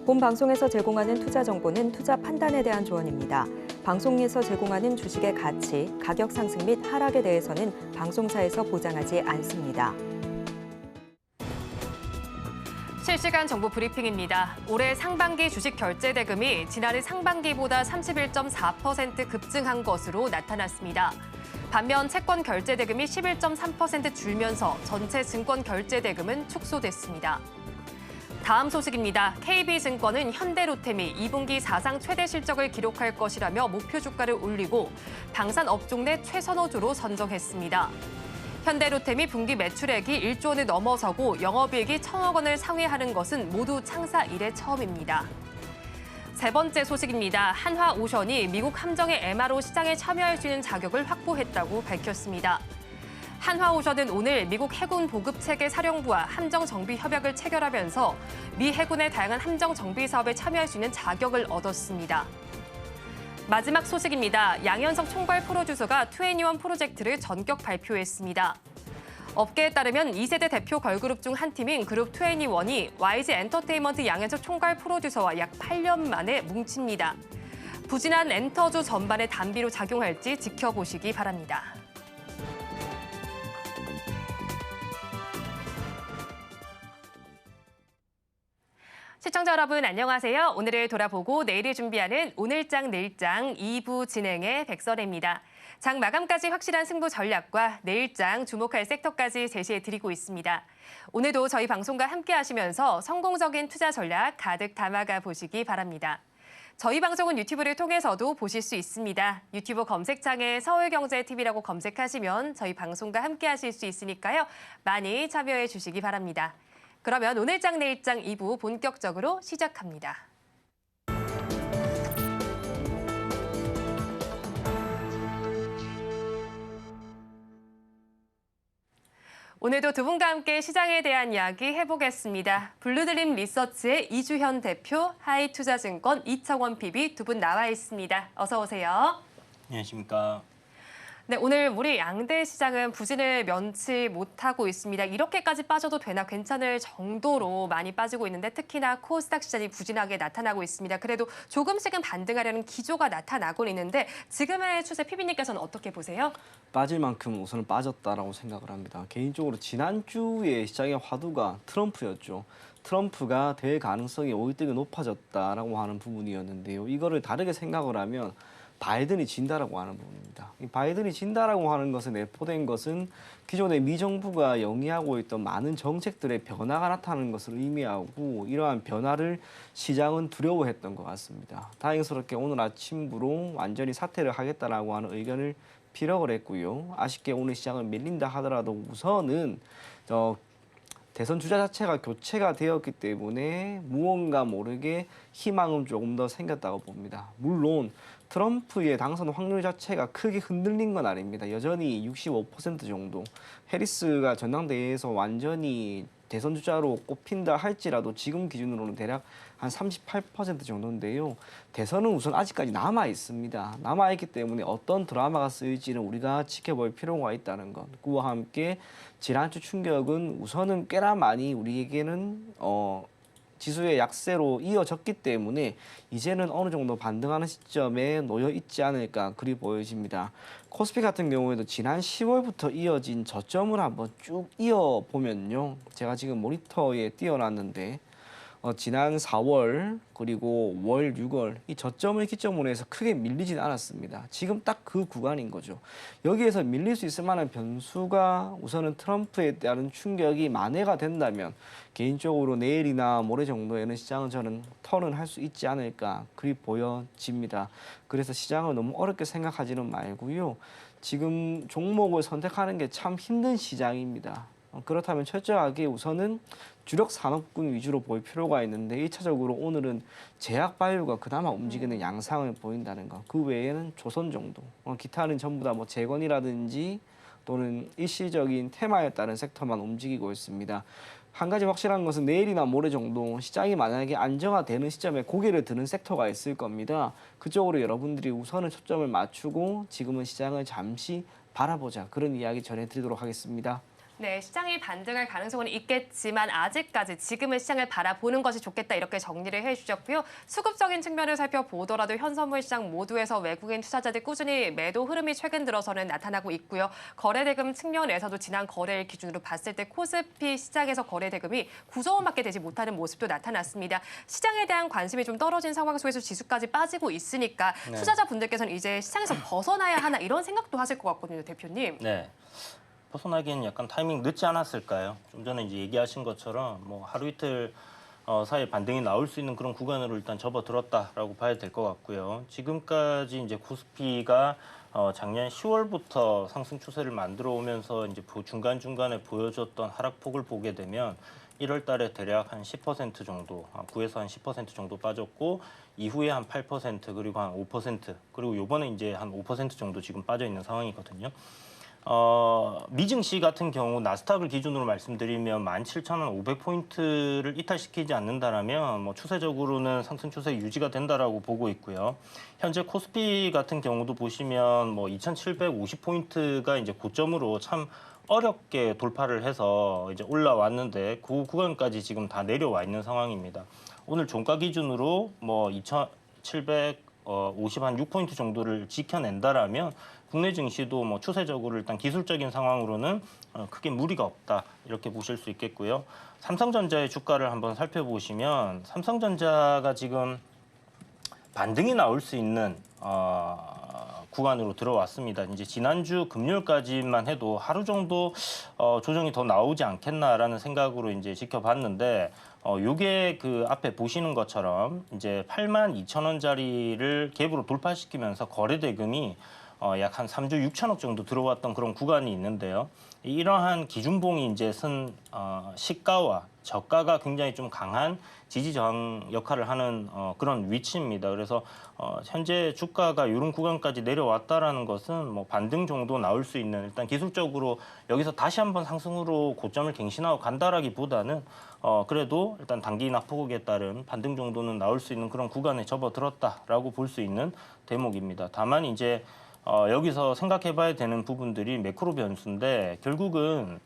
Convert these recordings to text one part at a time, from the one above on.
본 방송에서 제공하는 투자 정보는 투자 판단에 대한 조언입니다. 방송에서 제공하는 주식의 가치, 가격 상승 및 하락에 대해서는 방송사에서 보장하지 않습니다. 실시간 정보 브리핑입니다. 올해 상반기 주식 결제 대금이 지난해 상반기보다 31.4% 급증한 것으로 나타났습니다. 반면 채권 결제 대금이 11.3% 줄면서 전체 증권 결제 대금은 축소됐습니다. 다음 소식입니다. KB증권은 현대로템이 2분기 사상 최대 실적을 기록할 것이라며 목표 주가를 올리고 방산 업종 내 최선호주로 선정했습니다. 현대로템이 분기 매출액이 1조 원을 넘어서고 영업이익이 1,000억 원을 상회하는 것은 모두 창사 이래 처음입니다. 세 번째 소식입니다. 한화오션이 미국 함정의 MRO 시장에 참여할 수 있는 자격을 확보했다고 밝혔습니다. 한화오션은 오늘 미국 해군 보급체계 사령부와 함정 정비 협약을 체결하면서 미 해군의 다양한 함정 정비 사업에 참여할 수 있는 자격을 얻었습니다. 마지막 소식입니다. 양현석 총괄 프로듀서가 2NE1 프로젝트를 전격 발표했습니다. 업계에 따르면 2세대 대표 걸그룹 중 한 팀인 그룹 2NE1이 YG 엔터테인먼트 양현석 총괄 프로듀서와 약 8년 만에 뭉칩니다. 부진한 엔터주 전반에 단비로 작용할지 지켜보시기 바랍니다. 시청자 여러분 안녕하세요. 오늘을 돌아보고 내일을 준비하는 오늘장 내일장 2부 진행의 백설혜입니다. 장 마감까지 확실한 승부 전략과 내일장 주목할 섹터까지 제시해드리고 있습니다. 오늘도 저희 방송과 함께 하시면서 성공적인 투자 전략 가득 담아가 보시기 바랍니다. 저희 방송은 유튜브를 통해서도 보실 수 있습니다. 유튜브 검색창에 서울경제TV라고 검색하시면 저희 방송과 함께 하실 수 있으니까요. 많이 참여해 주시기 바랍니다. 그러면 오늘장 내일장 2부 본격적으로 시작합니다. 오늘도 두 분과 함께 시장에 대한 이야기 해보겠습니다. 블루드림 리서치의 이주현 대표, 하이투자증권 이청원 PB 두 분 나와 있습니다. 어서 오세요. 안녕하십니까. 네, 오늘 우리 양대 시장은 부진을 면치 못하고 있습니다. 이렇게까지 빠져도 되나 괜찮을 정도로 많이 빠지고 있는데 특히나 코스닥 시장이 부진하게 나타나고 있습니다. 그래도 조금씩은 반등하려는 기조가 나타나고 있는데 지금의 추세 PB님께서는 어떻게 보세요? 빠질 만큼 우선은 빠졌다라고 생각을 합니다. 개인적으로 지난주에 시장의 화두가 트럼프였죠. 트럼프가 될 가능성이 오히려 되게 높아졌다라고 하는 부분이었는데요. 이거를 다르게 생각을 하면 바이든이 진다라고 하는 부분입니다. 이 바이든이 진다라고 하는 것에 내포된 것은 기존의 미 정부가 영위하고 있던 많은 정책들의 변화가 나타나는 것을 의미하고 이러한 변화를 시장은 두려워했던 것 같습니다. 다행스럽게 오늘 아침부로 완전히 사퇴를 하겠다라고 하는 의견을 피력을 했고요. 아쉽게 오늘 시장은 밀린다 하더라도 우선은 대선 주자 자체가 교체가 되었기 때문에 무언가 모르게 희망은 조금 더 생겼다고 봅니다. 물론 트럼프의 당선 확률 자체가 크게 흔들린 건 아닙니다. 여전히 65% 정도. 해리스가 전당대회에서 완전히 대선 주자로 꼽힌다 할지라도 지금 기준으로는 대략 한 38% 정도인데요. 대선은 우선 아직까지 남아 있습니다. 남아 있기 때문에 어떤 드라마가 쓰일지는 우리가 지켜볼 필요가 있다는 것. 그와 함께 지난주 충격은 우선은 꽤나 많이 우리에게는 지수의 약세로 이어졌기 때문에 이제는 어느 정도 반등하는 시점에 놓여 있지 않을까 그리 보여집니다. 코스피 같은 경우에도 지난 10월부터 이어진 저점을 한번 쭉 이어보면요. 제가 지금 모니터에 띄워놨는데 지난 4월 그리고 월, 6월 이 저점을 기점으로 해서 크게 밀리진 않았습니다. 지금 딱 그 구간인 거죠. 여기에서 밀릴 수 있을 만한 변수가 우선은 트럼프에 따른 충격이 만회가 된다면 개인적으로 내일이나 모레 정도에는 시장은 저는 턴을 할 수 있지 않을까 그리 보여집니다. 그래서 시장을 너무 어렵게 생각하지는 말고요. 지금 종목을 선택하는 게 참 힘든 시장입니다. 그렇다면 철저하게 우선은 주력 산업군 위주로 볼 필요가 있는데 1차적으로 오늘은 제약바이오가 그나마 움직이는 양상을 보인다는 것. 그 외에는 조선 정도. 기타는 전부 다 뭐 재건이라든지 또는 일시적인 테마에 따른 섹터만 움직이고 있습니다. 한 가지 확실한 것은 내일이나 모레 정도 시장이 만약에 안정화되는 시점에 고개를 드는 섹터가 있을 겁니다. 그쪽으로 여러분들이 우선은 초점을 맞추고 지금은 시장을 잠시 바라보자. 그런 이야기 전해드리도록 하겠습니다. 네, 시장이 반등할 가능성은 있겠지만 아직까지 지금은 시장을 바라보는 것이 좋겠다 이렇게 정리를 해주셨고요. 수급적인 측면을 살펴보더라도 현선물 시장 모두에서 외국인 투자자들 꾸준히 매도 흐름이 최근 들어서는 나타나고 있고요. 거래대금 측면에서도 지난 거래일 기준으로 봤을 때 코스피 시장에서 거래대금이 구성원밖에 되지 못하는 모습도 나타났습니다. 시장에 대한 관심이 좀 떨어진 상황 속에서 지수까지 빠지고 있으니까 네. 투자자분들께서는 이제 시장에서 벗어나야 하나 이런 생각도 하실 것 같거든요, 대표님. 네. 벗어나기엔 약간 타이밍 늦지 않았을까요? 좀 전에 이제 얘기하신 것처럼 뭐 하루 이틀 사이에 반등이 나올 수 있는 그런 구간으로 일단 접어들었다라고 봐야 될 것 같고요. 지금까지 이제 코스피가 작년 10월부터 상승 추세를 만들어 오면서 이제 중간중간에 보여줬던 하락폭을 보게 되면 1월 달에 대략 한 10% 정도, 9에서 한 10% 정도 빠졌고 이후에 한 8% 그리고 한 5% 그리고 요번에 이제 한 5% 정도 지금 빠져 있는 상황이거든요. 미증시 같은 경우 나스닥을 기준으로 말씀드리면 17,500포인트를 이탈시키지 않는다라면 뭐 추세적으로는 상승 추세 유지가 된다라고 보고 있고요. 현재 코스피 같은 경우도 보시면 뭐 2,750포인트가 이제 고점으로 참 어렵게 돌파를 해서 이제 올라왔는데 그 구간까지 지금 다 내려와 있는 상황입니다. 오늘 종가 기준으로 뭐 2,756포인트 정도를 지켜낸다라면 국내 증시도 뭐 추세적으로 일단 기술적인 상황으로는 크게 무리가 없다 이렇게 보실 수 있겠고요. 삼성전자의 주가를 한번 살펴보시면 삼성전자가 지금 반등이 나올 수 있는 구간으로 들어왔습니다. 이제 지난주 금요일까지만 해도 하루 정도 조정이 더 나오지 않겠나라는 생각으로 이제 지켜봤는데 요게 그 앞에 보시는 것처럼 이제 82,000원짜리를 갭으로 돌파시키면서 거래 대금이 약 한 3조 6천억 정도 들어왔던 그런 구간이 있는데요. 이러한 기준봉이 이제 쓴 시가와 저가가 굉장히 좀 강한 지지 저항 역할을 하는 그런 위치입니다. 그래서 현재 주가가 이런 구간까지 내려왔다라는 것은 뭐 반등 정도 나올 수 있는 일단 기술적으로 여기서 다시 한번 상승으로 고점을 갱신하고 간다라기보다는 그래도 일단 단기 낙폭에 따른 반등 정도는 나올 수 있는 그런 구간에 접어들었다라고 볼 수 있는 대목입니다. 다만 이제 여기서 생각해봐야 되는 부분들이 매크로 변수인데 결국은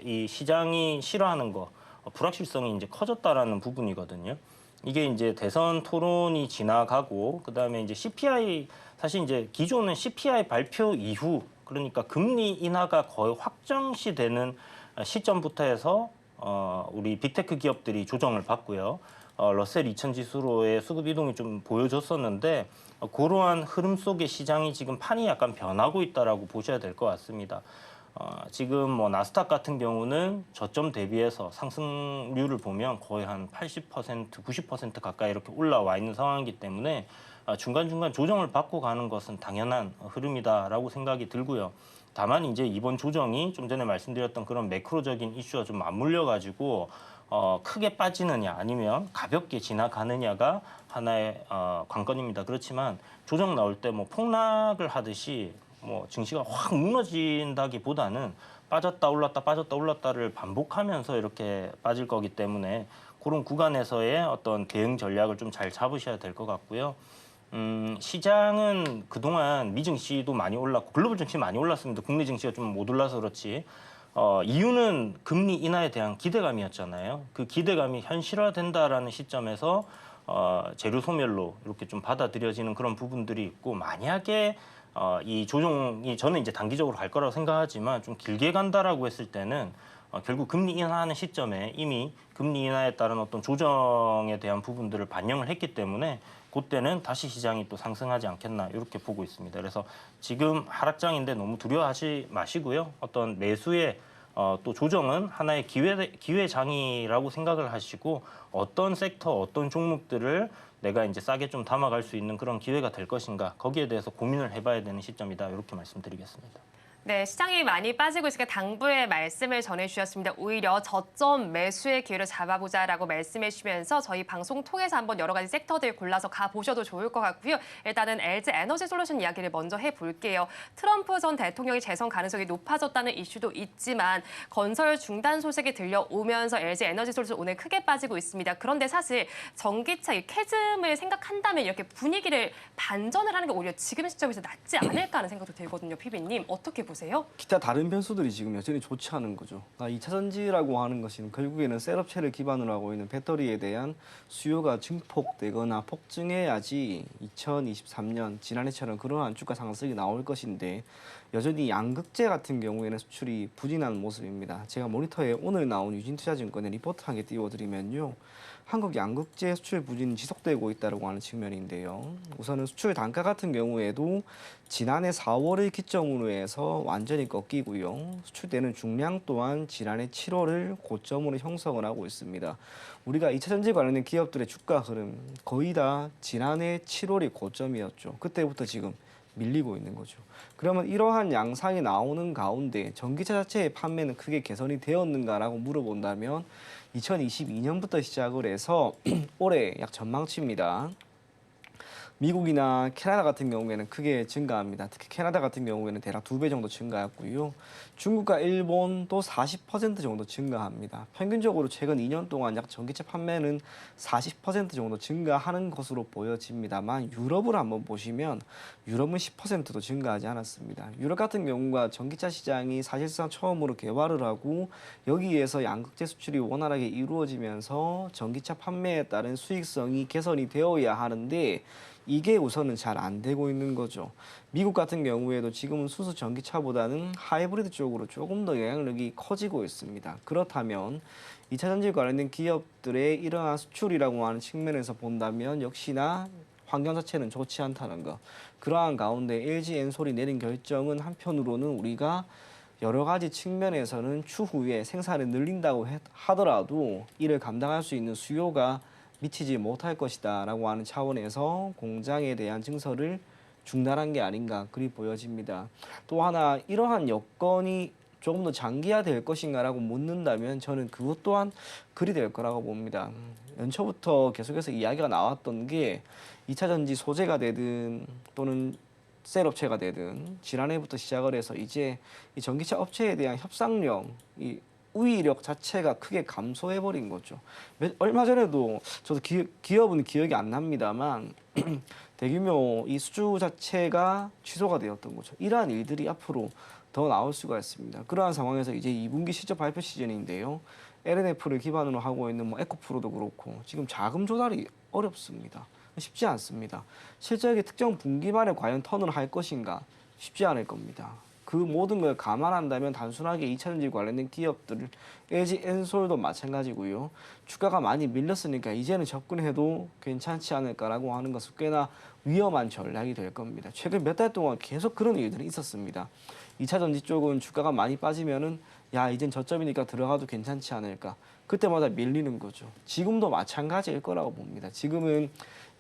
이 시장이 싫어하는 거 불확실성이 이제 커졌다라는 부분이거든요. 이게 이제 대선 토론이 지나가고 그다음에 이제 CPI 사실 이제 기존은 CPI 발표 이후 그러니까 금리 인하가 거의 확정시 되는 시점부터 해서 우리 빅테크 기업들이 조정을 받고요. 러셀 2000 지수로의 수급 이동이 좀 보여줬었는데 그러한 흐름 속에 시장이 지금 판이 약간 변하고 있다라고 보셔야 될 것 같습니다. 지금 뭐 나스닥 같은 경우는 저점 대비해서 상승률을 보면 거의 한 80%, 90% 가까이 이렇게 올라와 있는 상황이기 때문에 중간중간 조정을 받고 가는 것은 당연한 흐름이다라고 생각이 들고요. 다만 이제 이번 조정이 좀 전에 말씀드렸던 그런 매크로적인 이슈와 좀 맞물려 가지고 크게 빠지느냐 아니면 가볍게 지나가느냐가 하나의 관건입니다. 그렇지만 조정 나올 때 뭐 폭락을 하듯이 뭐 증시가 확 무너진다기보다는 빠졌다 올랐다 빠졌다 올랐다를 반복하면서 이렇게 빠질 거기 때문에 그런 구간에서의 어떤 대응 전략을 좀 잘 잡으셔야 될 것 같고요. 시장은 그동안 미증시도 많이 올랐고 글로벌 증시 많이 올랐습니다. 국내 증시가 좀 못 올라서 그렇지. 이유는 금리 인하에 대한 기대감이었잖아요. 그 기대감이 현실화된다라는 시점에서 재료 소멸로 이렇게 좀 받아들여지는 그런 부분들이 있고 만약에 이 조정이 저는 이제 단기적으로 갈 거라고 생각하지만 좀 길게 간다라고 했을 때는 결국 금리 인하하는 시점에 이미 금리 인하에 따른 어떤 조정에 대한 부분들을 반영을 했기 때문에 그때는 다시 시장이 또 상승하지 않겠나 이렇게 보고 있습니다. 그래서 지금 하락장인데 너무 두려워하지 마시고요. 어떤 매수의 또 조정은 하나의 기회장이라고 생각을 하시고 어떤 섹터, 어떤 종목들을 내가 이제 싸게 좀 담아갈 수 있는 그런 기회가 될 것인가 거기에 대해서 고민을 해봐야 되는 시점이다 이렇게 말씀드리겠습니다. 네, 시장이 많이 빠지고 있으니까 당부의 말씀을 전해주셨습니다. 오히려 저점 매수의 기회를 잡아보자라고 말씀해 주시면서 저희 방송 통해서 한번 여러 가지 섹터들 골라서 가보셔도 좋을 것 같고요. 일단은 LG 에너지 솔루션 이야기를 먼저 해볼게요. 트럼프 전 대통령이 재선 가능성이 높아졌다는 이슈도 있지만 건설 중단 소식이 들려오면서 LG 에너지 솔루션 오늘 크게 빠지고 있습니다. 그런데 사실 전기차 이 캐즘을 생각한다면 이렇게 분위기를 반전을 하는 게 오히려 지금 시점에서 낫지 않을까 하는 생각도 들거든요. 피비님 어떻게 보세요? 기타 다른 변수들이 지금 여전히 좋지 않은 거죠. 2차 전지라고 하는 것은 결국에는 셀업체를 기반으로 하고 있는 배터리에 대한 수요가 증폭되거나 폭증해야지 2023년 지난해처럼 그러한 주가 상승이 나올 것인데 여전히 양극재 같은 경우에는 수출이 부진한 모습입니다. 제가 모니터에 오늘 나온 유진투자증권의 리포트 한 개 띄워드리면요. 한국 양극재 수출 부진이 지속되고 있다고 하는 측면인데요. 우선은 수출 단가 같은 경우에도 지난해 4월을 기점으로 해서 완전히 꺾이고요. 수출되는 중량 또한 지난해 7월을 고점으로 형성을 하고 있습니다. 우리가 2차 전지 관련된 기업들의 주가 흐름 거의 다 지난해 7월이 고점이었죠. 그때부터 지금 밀리고 있는 거죠. 그러면 이러한 양상이 나오는 가운데 전기차 자체의 판매는 크게 개선이 되었는가라고 물어본다면 2022년부터 시작을 해서 올해 약 전망치입니다. 미국이나 캐나다 같은 경우에는 크게 증가합니다. 특히 캐나다 같은 경우에는 대략 2배 정도 증가했고요. 중국과 일본도 40% 정도 증가합니다. 평균적으로 최근 2년 동안 약 전기차 판매는 40% 정도 증가하는 것으로 보여집니다만 유럽을 한번 보시면 유럽은 10%도 증가하지 않았습니다. 유럽 같은 경우가 전기차 시장이 사실상 처음으로 개발을 하고 여기에서 양극재 수출이 원활하게 이루어지면서 전기차 판매에 따른 수익성이 개선이 되어야 하는데 이게 우선은 잘 안 되고 있는 거죠. 미국 같은 경우에도 지금은 순수 전기차보다는 하이브리드 쪽으로 조금 더 영향력이 커지고 있습니다. 그렇다면 2차 전지 관련된 기업들의 이러한 수출이라고 하는 측면에서 본다면 역시나 환경 자체는 좋지 않다는 거. 그러한 가운데 LG 엔솔이 내린 결정은 한편으로는 우리가 여러 가지 측면에서는 추후에 생산을 늘린다고 하더라도 이를 감당할 수 있는 수요가 미치지 못할 것이다 라고 하는 차원에서 공장에 대한 증설을 중단한 게 아닌가 그리 보여집니다. 또 하나 이러한 여건이 조금 더 장기화될 것인가 라고 묻는다면 저는 그것 또한 그리 될 거라고 봅니다. 연초부터 계속해서 이야기가 나왔던 게 2차 전지 소재가 되든 또는 셀업체가 되든 지난해부터 시작을 해서 이제 이 전기차 업체에 대한 협상력, 이 우위력 자체가 크게 감소해버린 거죠. 얼마 전에도 저도 기업은 기억이 안 납니다만 대규모 이 수주 자체가 취소가 되었던 거죠. 이러한 일들이 앞으로 더 나올 수가 있습니다. 그러한 상황에서 이제 2분기 실적 발표 시즌인데요. LNF를 기반으로 하고 있는 뭐 에코프로도 그렇고 지금 자금 조달이 어렵습니다. 쉽지 않습니다. 실적이 특정 분기만에 과연 턴을 할 것인가 쉽지 않을 겁니다. 그 모든 걸 감안한다면 단순하게 2차 전지 관련된 기업들을 LG 엔솔도 마찬가지고요. 주가가 많이 밀렸으니까 이제는 접근해도 괜찮지 않을까라고 하는 것은 꽤나 위험한 전략이 될 겁니다. 최근 몇 달 동안 계속 그런 일들이 있었습니다. 2차 전지 쪽은 주가가 많이 빠지면은 야 이젠 저점이니까 들어가도 괜찮지 않을까. 그때마다 밀리는 거죠. 지금도 마찬가지일 거라고 봅니다. 지금은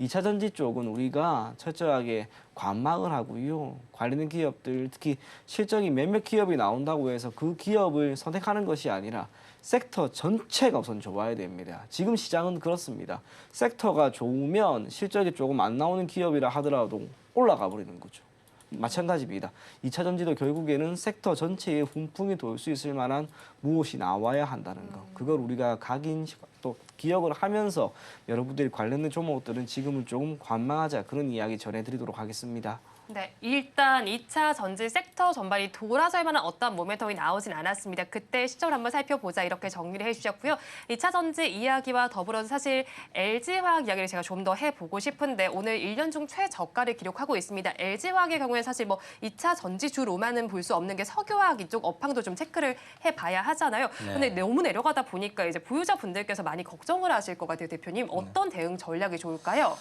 2차 전지 쪽은 우리가 철저하게 관망을 하고요. 관련된 기업들, 특히 실적이 몇몇 기업이 나온다고 해서 그 기업을 선택하는 것이 아니라 섹터 전체가 우선 좋아야 됩니다. 지금 시장은 그렇습니다. 섹터가 좋으면 실적이 조금 안 나오는 기업이라 하더라도 올라가 버리는 거죠. 마찬가지입니다. 2차 전지도 결국에는 섹터 전체에 훈풍이 돌 수 있을 만한 무엇이 나와야 한다는 거. 그걸 우리가 각인 또 기억을 하면서 여러분들이 관련된 종목들은 지금은 조금 관망하자 그런 이야기 전해드리도록 하겠습니다. 네, 일단 2차 전지 섹터 전반이 돌아설 만한 어떤 모멘텀이 나오진 않았습니다. 그때 시점을 한번 살펴보자 이렇게 정리를 해주셨고요. 2차 전지 이야기와 더불어서 사실 LG화학 이야기를 제가 좀 더 해보고 싶은데 오늘 1년 중 최저가를 기록하고 있습니다. LG화학의 경우에 사실 뭐 2차 전지주로만은 볼 수 없는 게 석유화학 이쪽 업황도 좀 체크를 해봐야 하잖아요. 네. 근데 너무 내려가다 보니까 이제 보유자분들께서 많이 걱정을 하실 것 같아요, 대표님. 어떤 대응 전략이 좋을까요?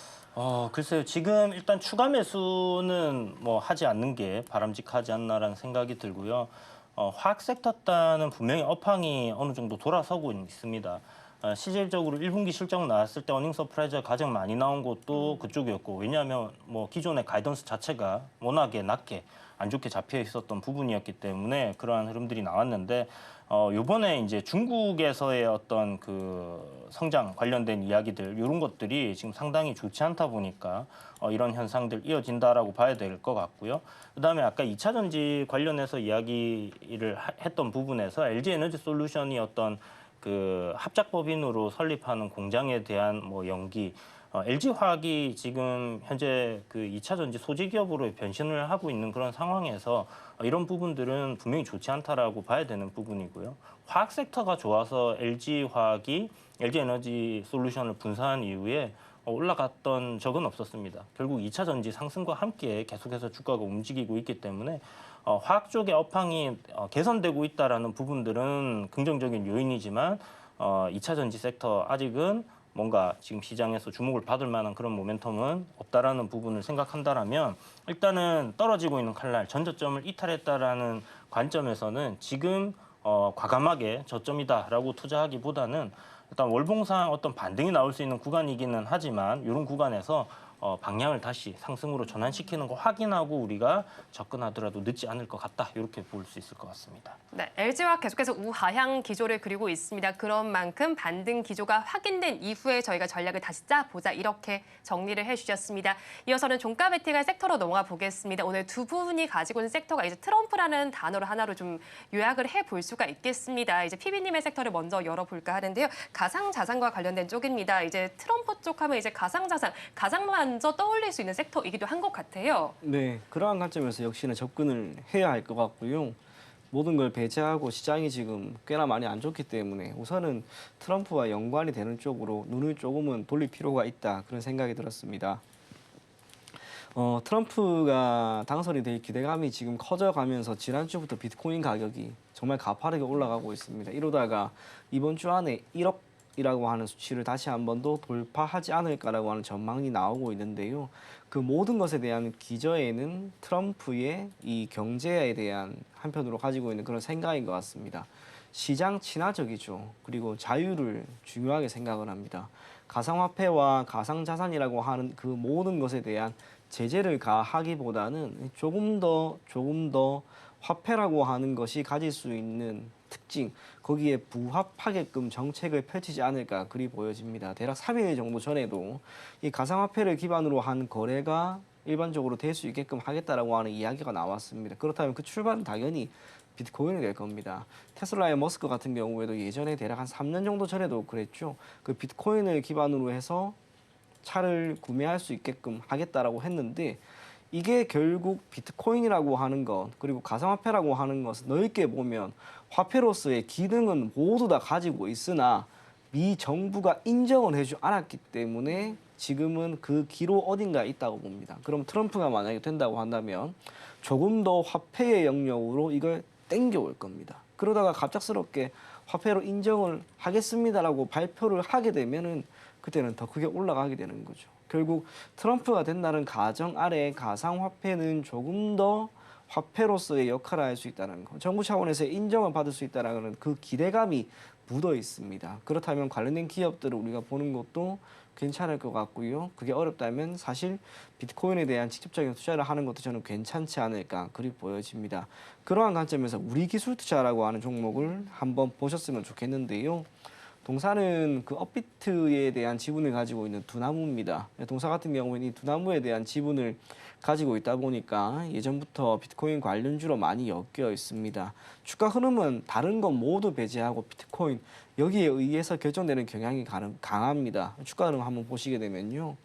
글쎄요. 지금 일단 추가 매수는 뭐 하지 않는 게 바람직하지 않나라는 생각이 들고요. 화학 섹터 단은 분명히 업황이 어느 정도 돌아서고 있습니다. 실질적으로 1분기 실적 나왔을 때 어닝 서프라이즈가 가장 많이 나온 곳도 그쪽이었고 왜냐하면 뭐 기존의 가이던스 자체가 워낙에 낮게 안 좋게 잡혀 있었던 부분이었기 때문에 그러한 흐름들이 나왔는데 요번에 이제 중국에서의 어떤 그 성장 관련된 이야기들 이런 것들이 지금 상당히 좋지 않다 보니까 이런 현상들 이어진다라고 봐야 될 것 같고요. 그다음에 아까 2차 전지 관련해서 이야기를 했던 부분에서 LG 에너지 솔루션이 어떤 그 합작법인으로 설립하는 공장에 대한 뭐 연기, LG화학이 지금 현재 그 2차 전지 소재 기업으로 변신을 하고 있는 그런 상황에서 이런 부분들은 분명히 좋지 않다라고 봐야 되는 부분이고요. 화학 섹터가 좋아서 LG화학이 LG에너지 솔루션을 분사한 이후에 올라갔던 적은 없었습니다. 결국 2차 전지 상승과 함께 계속해서 주가가 움직이고 있기 때문에 화학 쪽의 업황이 개선되고 있다라는 부분들은 긍정적인 요인이지만 2차 전지 섹터 아직은 뭔가 지금 시장에서 주목을 받을 만한 그런 모멘텀은 없다라는 부분을 생각한다라면 일단은 떨어지고 있는 칼날 전저점을 이탈했다라는 관점에서는 지금 과감하게 저점이다라고 투자하기보다는 일단 월봉상 어떤 반등이 나올 수 있는 구간이기는 하지만 이런 구간에서 방향을 다시 상승으로 전환시키는 거 확인하고 우리가 접근하더라도 늦지 않을 것 같다. 이렇게 볼 수 있을 것 같습니다. 네, LG화학 계속해서 우하향 기조를 그리고 있습니다. 그런 만큼 반등 기조가 확인된 이후에 저희가 전략을 다시 짜보자 이렇게 정리를 해주셨습니다. 이어서는 종가 베팅할 섹터로 넘어가 보겠습니다. 오늘 두 분이 가지고 있는 섹터가 이제 트럼프라는 단어로 하나로 좀 요약을 해볼 수가 있겠습니다. 이제 PB님의 섹터를 먼저 열어볼까 하는데요. 가상자산과 관련된 쪽입니다. 이제 트럼프 쪽 하면 이제 가상자산, 가상만 먼저 떠올릴 수 있는 섹터이기도 한 것 같아요. 네, 그러한 관점에서 역시나 접근을 해야 할 것 같고요. 모든 걸 배제하고 시장이 지금 꽤나 많이 안 좋기 때문에 우선은 트럼프와 연관이 되는 쪽으로 눈을 조금은 돌릴 필요가 있다. 그런 생각이 들었습니다. 트럼프가 당선이 될 기대감이 지금 커져가면서 지난주부터 비트코인 가격이 정말 가파르게 올라가고 있습니다. 이러다가 이번 주 안에 1억이라고 하는 수치를 다시 한 번 더 돌파하지 않을까라고 하는 전망이 나오고 있는데요. 그 모든 것에 대한 기저에는 트럼프의 이 경제에 대한 한편으로 가지고 있는 그런 생각인 것 같습니다. 시장 친화적이죠. 그리고 자유를 중요하게 생각을 합니다. 가상화폐와 가상자산이라고 하는 그 모든 것에 대한 제재를 가하기보다는 조금 더 화폐라고 하는 것이 가질 수 있는 특징, 거기에 부합하게끔 정책을 펼치지 않을까 그리 보여집니다. 대략 3일 정도 전에도 이 가상화폐를 기반으로 한 거래가 일반적으로 될 수 있게끔 하겠다라고 하는 이야기가 나왔습니다. 그렇다면 그 출발은 당연히 비트코인이 될 겁니다. 테슬라의 머스크 같은 경우에도 예전에 대략 한 3년 정도 전에도 그랬죠. 그 비트코인을 기반으로 해서 차를 구매할 수 있게끔 하겠다라고 했는데 이게 결국 비트코인이라고 하는 것 그리고 가상화폐라고 하는 것은 넓게 보면 화폐로서의 기능은 모두 다 가지고 있으나 미 정부가 인정을 해주지 않았기 때문에 지금은 그 기로 어딘가에 있다고 봅니다. 그럼 트럼프가 만약에 된다고 한다면 조금 더 화폐의 영역으로 이걸 땡겨올 겁니다. 그러다가 갑작스럽게 화폐로 인정을 하겠습니다라고 발표를 하게 되면은 그때는 더 크게 올라가게 되는 거죠. 결국 트럼프가 된다는 가정 아래 가상화폐는 조금 더 화폐로서의 역할을 할 수 있다는 것, 정부 차원에서 인정을 받을 수 있다는 그 기대감이 묻어 있습니다. 그렇다면 관련된 기업들을 우리가 보는 것도 괜찮을 것 같고요. 그게 어렵다면 사실 비트코인에 대한 직접적인 투자를 하는 것도 저는 괜찮지 않을까 그리 보여집니다. 그러한 관점에서 우리 기술 투자라고 하는 종목을 한번 보셨으면 좋겠는데요. 동사는 그 업비트에 대한 지분을 가지고 있는 두나무입니다. 동사 같은 경우에는 이 두나무에 대한 지분을 가지고 있다 보니까 예전부터 비트코인 관련주로 많이 엮여 있습니다. 주가 흐름은 다른 건 모두 배제하고 비트코인 여기에 의해서 결정되는 경향이 강합니다. 주가 흐름 한번 보시게 되면요.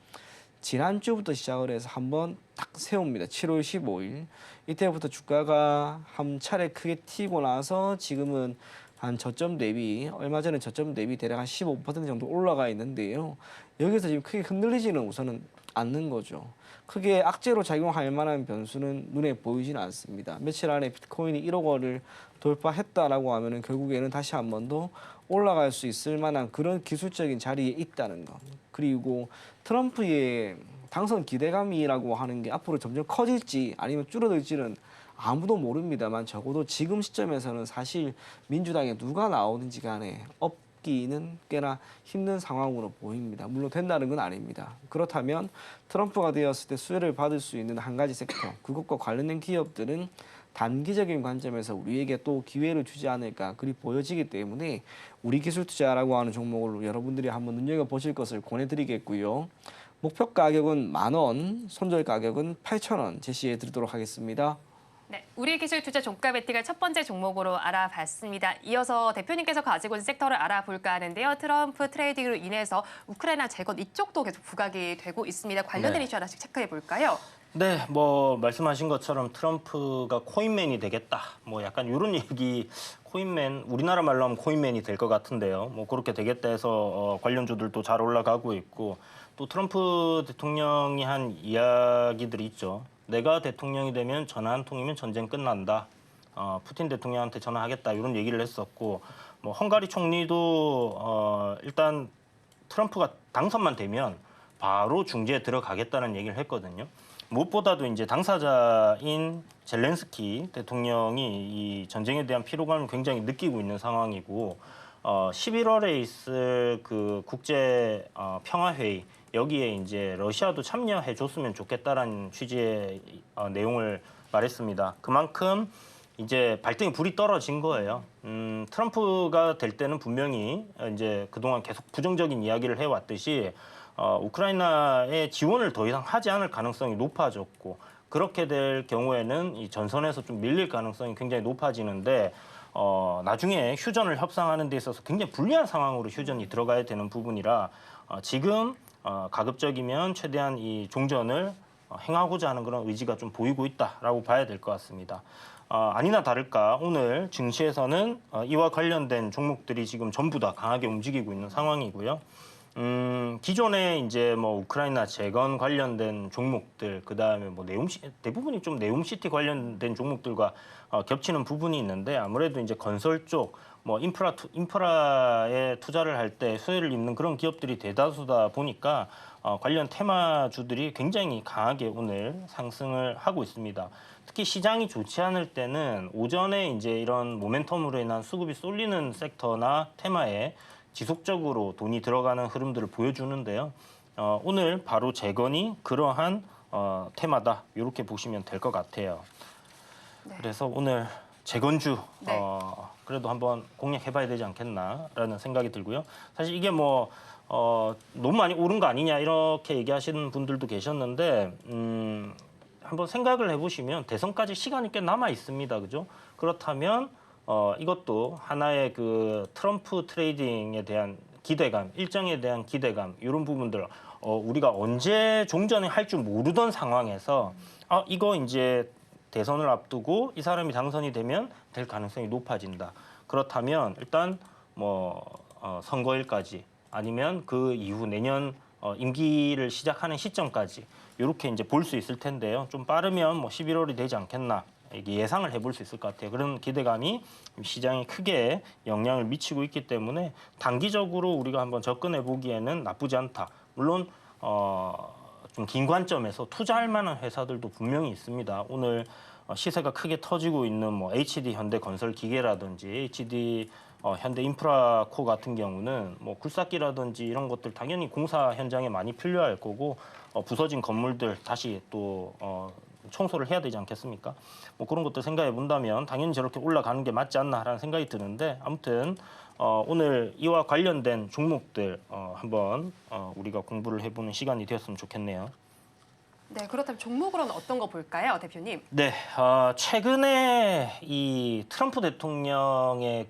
지난주부터 시작을 해서 한번 딱 세웁니다. 7월 15일. 이때부터 주가가 한 차례 크게 튀고 나서 지금은 한 저점 대비 얼마 전에 저점 대비 대략 한 15% 정도 올라가 있는데요. 여기서 지금 크게 흔들리지는 우선은 않는 거죠. 크게 악재로 작용할 만한 변수는 눈에 보이지는 않습니다. 며칠 안에 비트코인이 1억 원을 돌파했다라고 하면은 결국에는 다시 한 번 더 올라갈 수 있을 만한 그런 기술적인 자리에 있다는 것. 그리고 트럼프의 당선 기대감이라고 하는 게 앞으로 점점 커질지 아니면 줄어들지는 아무도 모릅니다만 적어도 지금 시점에서는 사실 민주당에 누가 나오든지 간에 업기는 꽤나 힘든 상황으로 보입니다. 물론 된다는 건 아닙니다. 그렇다면 트럼프가 되었을 때 수혜를 받을 수 있는 한 가지 섹터, 그것과 관련된 기업들은 단기적인 관점에서 우리에게 또 기회를 주지 않을까 그리 보여지기 때문에 우리 기술 투자라고 하는 종목을 여러분들이 한번 눈여겨보실 것을 권해드리겠고요. 목표 가격은 10,000원, 손절 가격은 8,000원 제시해 드리도록 하겠습니다. 네, 우리 기술 투자 종가 베팅을 첫 번째 종목으로 알아봤습니다. 이어서 대표님께서 가지고 있는 섹터를 알아볼까 하는데요. 트럼프 트레이딩으로 인해서 우크라이나 재건 이쪽도 계속 부각이 되고 있습니다. 관련된 네. 이슈 하나씩 체크해 볼까요? 네, 뭐 말씀하신 것처럼 트럼프가 코인맨이 되겠다. 뭐 약간 이런 얘기, 코인맨, 우리나라 말로 하면 코인맨이 될 것 같은데요. 뭐 그렇게 되겠다 해서 관련주들도 잘 올라가고 있고, 또 트럼프 대통령이 한 이야기들이 있죠. 내가 대통령이 되면 전화 한 통이면 전쟁 끝난다. 푸틴 대통령한테 전화하겠다 이런 얘기를 했었고, 뭐 헝가리 총리도 일단 트럼프가 당선만 되면 바로 중재에 들어가겠다는 얘기를 했거든요. 무엇보다도 이제 당사자인 젤렌스키 대통령이 이 전쟁에 대한 피로감을 굉장히 느끼고 있는 상황이고, 11월에 있을 그 국제 평화회의 여기에 이제 러시아도 참여해 줬으면 좋겠다라는 취지의 내용을 말했습니다. 그만큼 이제 발등에 불이 떨어진 거예요. 트럼프가 될 때는 분명히 이제 그동안 계속 부정적인 이야기를 해왔듯이 우크라이나의 지원을 더 이상 하지 않을 가능성이 높아졌고, 그렇게 될 경우에는 이 전선에서 좀 밀릴 가능성이 굉장히 높아지는데, 나중에 휴전을 협상하는 데 있어서 굉장히 불리한 상황으로 휴전이 들어가야 되는 부분이라 지금 가급적이면 최대한 이 종전을 행하고자 하는 그런 의지가 좀 보이고 있다라고 봐야 될 것 같습니다. 아니나 다를까 오늘 증시에서는 이와 관련된 종목들이 지금 전부 다 강하게 움직이고 있는 상황이고요. 기존에 이제 뭐 우크라이나 재건 관련된 종목들, 그 다음에 뭐 대부분이 좀 네옴시티 관련된 종목들과 겹치는 부분이 있는데, 아무래도 이제 건설 쪽, 뭐 인프라에 투자를 할 때 수혜를 입는 그런 기업들이 대다수다 보니까 관련 테마주들이 굉장히 강하게 오늘 상승을 하고 있습니다. 특히 시장이 좋지 않을 때는 오전에 이제 이런 모멘텀으로 인한 수급이 쏠리는 섹터나 테마에 지속적으로 돈이 들어가는 흐름들을 보여주는데요. 오늘 바로 재건이 그러한 테마다 이렇게 보시면 될 것 같아요. 네. 그래서 오늘 재건주 네. 그래도 한번 공략해봐야 되지 않겠나라는 생각이 들고요. 사실 이게 뭐 너무 많이 오른 거 아니냐 이렇게 얘기하시는 분들도 계셨는데 한번 생각을 해보시면 대선까지 시간이 꽤 남아 있습니다, 그죠? 그렇다면 이것도 하나의 그 트럼프 트레이딩에 대한 기대감, 일정에 대한 기대감 이런 부분들 우리가 언제 종전을 할 줄 모르던 상황에서 이거 이제 대선을 앞두고 이 사람이 당선이 되면 될 가능성이 높아진다. 그렇다면 일단 뭐 선거일까지 아니면 그 이후 내년 임기를 시작하는 시점까지 이렇게 이제 볼 수 있을 텐데요. 좀 빠르면 뭐 11월이 되지 않겠나. 이게 예상을 해볼 수 있을 것 같아요. 그런 기대감이 시장에 크게 영향을 미치고 있기 때문에 단기적으로 우리가 한번 접근해 보기에는 나쁘지 않다. 물론 좀 긴 관점에서 투자할 만한 회사들도 분명히 있습니다. 오늘 시세가 크게 터지고 있는 뭐 HD 현대건설기계라든지 HD 현대인프라코 같은 경우는 뭐 굴삭기라든지 이런 것들 당연히 공사 현장에 많이 필요할 거고 부서진 건물들 다시 또 청소를 해야 되지 않겠습니까? 뭐 그런 것들 생각해 본다면 당연히 저렇게 올라가는 게 맞지 않나라는 생각이 드는데, 아무튼 오늘 이와 관련된 종목들 한번 우리가 공부를 해보는 시간이 되었으면 좋겠네요. 네, 그렇다면 종목으로는 어떤 거 볼까요, 대표님? 네, 최근에 이 트럼프 대통령의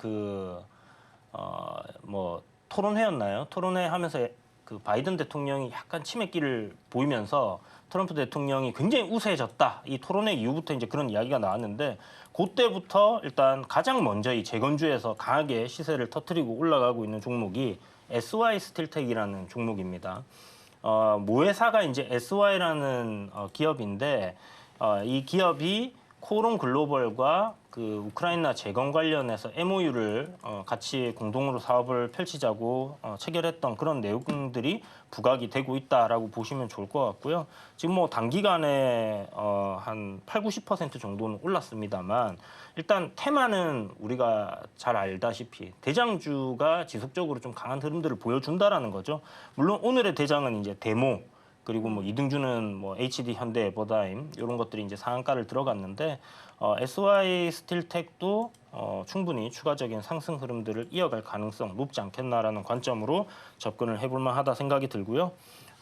뭐 토론회였나요? 토론회 하면서 그 바이든 대통령이 약간 치맥기를 보이면서 트럼프 대통령이 굉장히 우세해졌다. 이 토론회 이후부터 이제 그런 이야기가 나왔는데, 그때부터 일단 가장 먼저 이 재건주에서 강하게 시세를 터뜨리고 올라가고 있는 종목이 SY 스틸텍이라는 종목입니다. 모회사가 이제 SY라는 기업인데, 이 기업이 코오롱 글로벌과 그 우크라이나 재건 관련해서 MOU를 같이 공동으로 사업을 펼치자고 체결했던 그런 내용들이 부각이 되고 있다라고 보시면 좋을 것 같고요. 지금 뭐 단기간에 한 80~90% 정도는 올랐습니다만, 일단 테마는 우리가 잘 알다시피 대장주가 지속적으로 좀 강한 흐름들을 보여준다라는 거죠. 물론 오늘의 대장은 이제 데모, 그리고 뭐 이등주는 뭐 HD 현대 에버다임 이런 것들이 이제 상한가를 들어갔는데, SY 스틸텍도 충분히 추가적인 상승 흐름들을 이어갈 가능성 높지 않겠나라는 관점으로 접근을 해볼 만하다 생각이 들고요.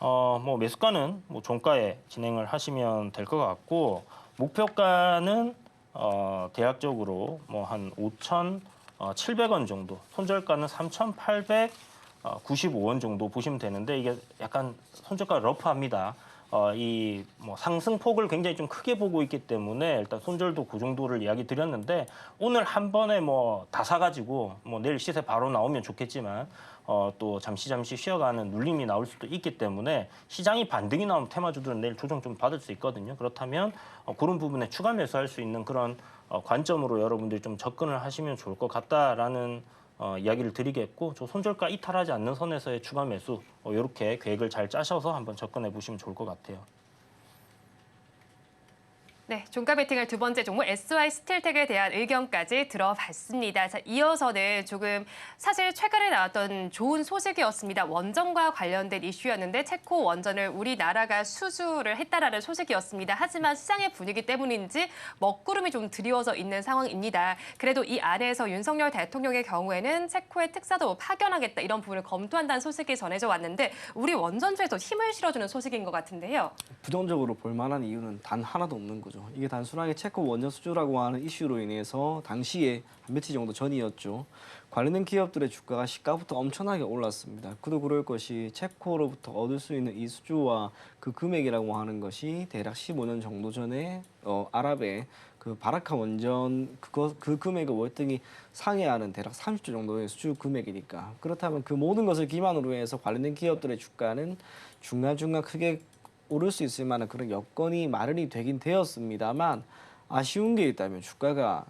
뭐 매수가는 뭐 종가에 진행을 하시면 될 것 같고, 목표가는 대략적으로 뭐 한 5,700원 정도, 손절가는 3,895원 정도 보시면 되는데 이게 약간 손절가 러프합니다. 이 뭐 상승폭을 굉장히 좀 크게 보고 있기 때문에 일단 손절도 그 정도를 이야기 드렸는데 오늘 한 번에 뭐 다 사가지고 뭐 내일 시세 바로 나오면 좋겠지만 또 잠시 쉬어가는 눌림이 나올 수도 있기 때문에 시장이 반등이 나오면 테마주들은 내일 조정 좀 받을 수 있거든요. 그렇다면 그런 부분에 추가 매수할 수 있는 그런 관점으로 여러분들이 좀 접근을 하시면 좋을 것 같다라는 이야기를 드리겠고, 저 손절가 이탈하지 않는 선에서의 추가 매수 이렇게 계획을 잘 짜셔서 한번 접근해 보시면 좋을 것 같아요. 네, 종가 베팅을 두 번째 종목 SY 스틸텍에 대한 의견까지 들어봤습니다. 자, 이어서는 조금 사실 최근에 나왔던 좋은 소식이었습니다. 원전과 관련된 이슈였는데 체코 원전을 우리나라가 수주를 했다라는 소식이었습니다. 하지만 시장의 분위기 때문인지 먹구름이 좀 드리워져 있는 상황입니다. 그래도 이 안에서 윤석열 대통령의 경우에는 체코의 특사도 파견하겠다 이런 부분을 검토한다는 소식이 전해져 왔는데 우리 원전주에도 힘을 실어주는 소식인 것 같은데요. 부정적으로 볼 만한 이유는 단 하나도 없는 거죠. 이게 단순하게 체코 원전 수주라고 하는 이슈로 인해서 당시에 한 며칠 정도 전이었죠. 관련된 기업들의 주가가 시가부터 엄청나게 올랐습니다. 그도 그럴 것이 체코로부터 얻을 수 있는 이 수주와 그 금액이라고 하는 것이 대략 15년 정도 전에 아랍의 그 바라카 원전 그 금액의 월등히 상회하는 대략 30조 정도의 수주 금액이니까, 그렇다면 그 모든 것을 기반으로 해서 관련된 기업들의 주가는 중간중간 크게 오를 수 있을 만한 그런 여건이 마련이 되긴 되었습니다만, 아쉬운 게 있다면 주가가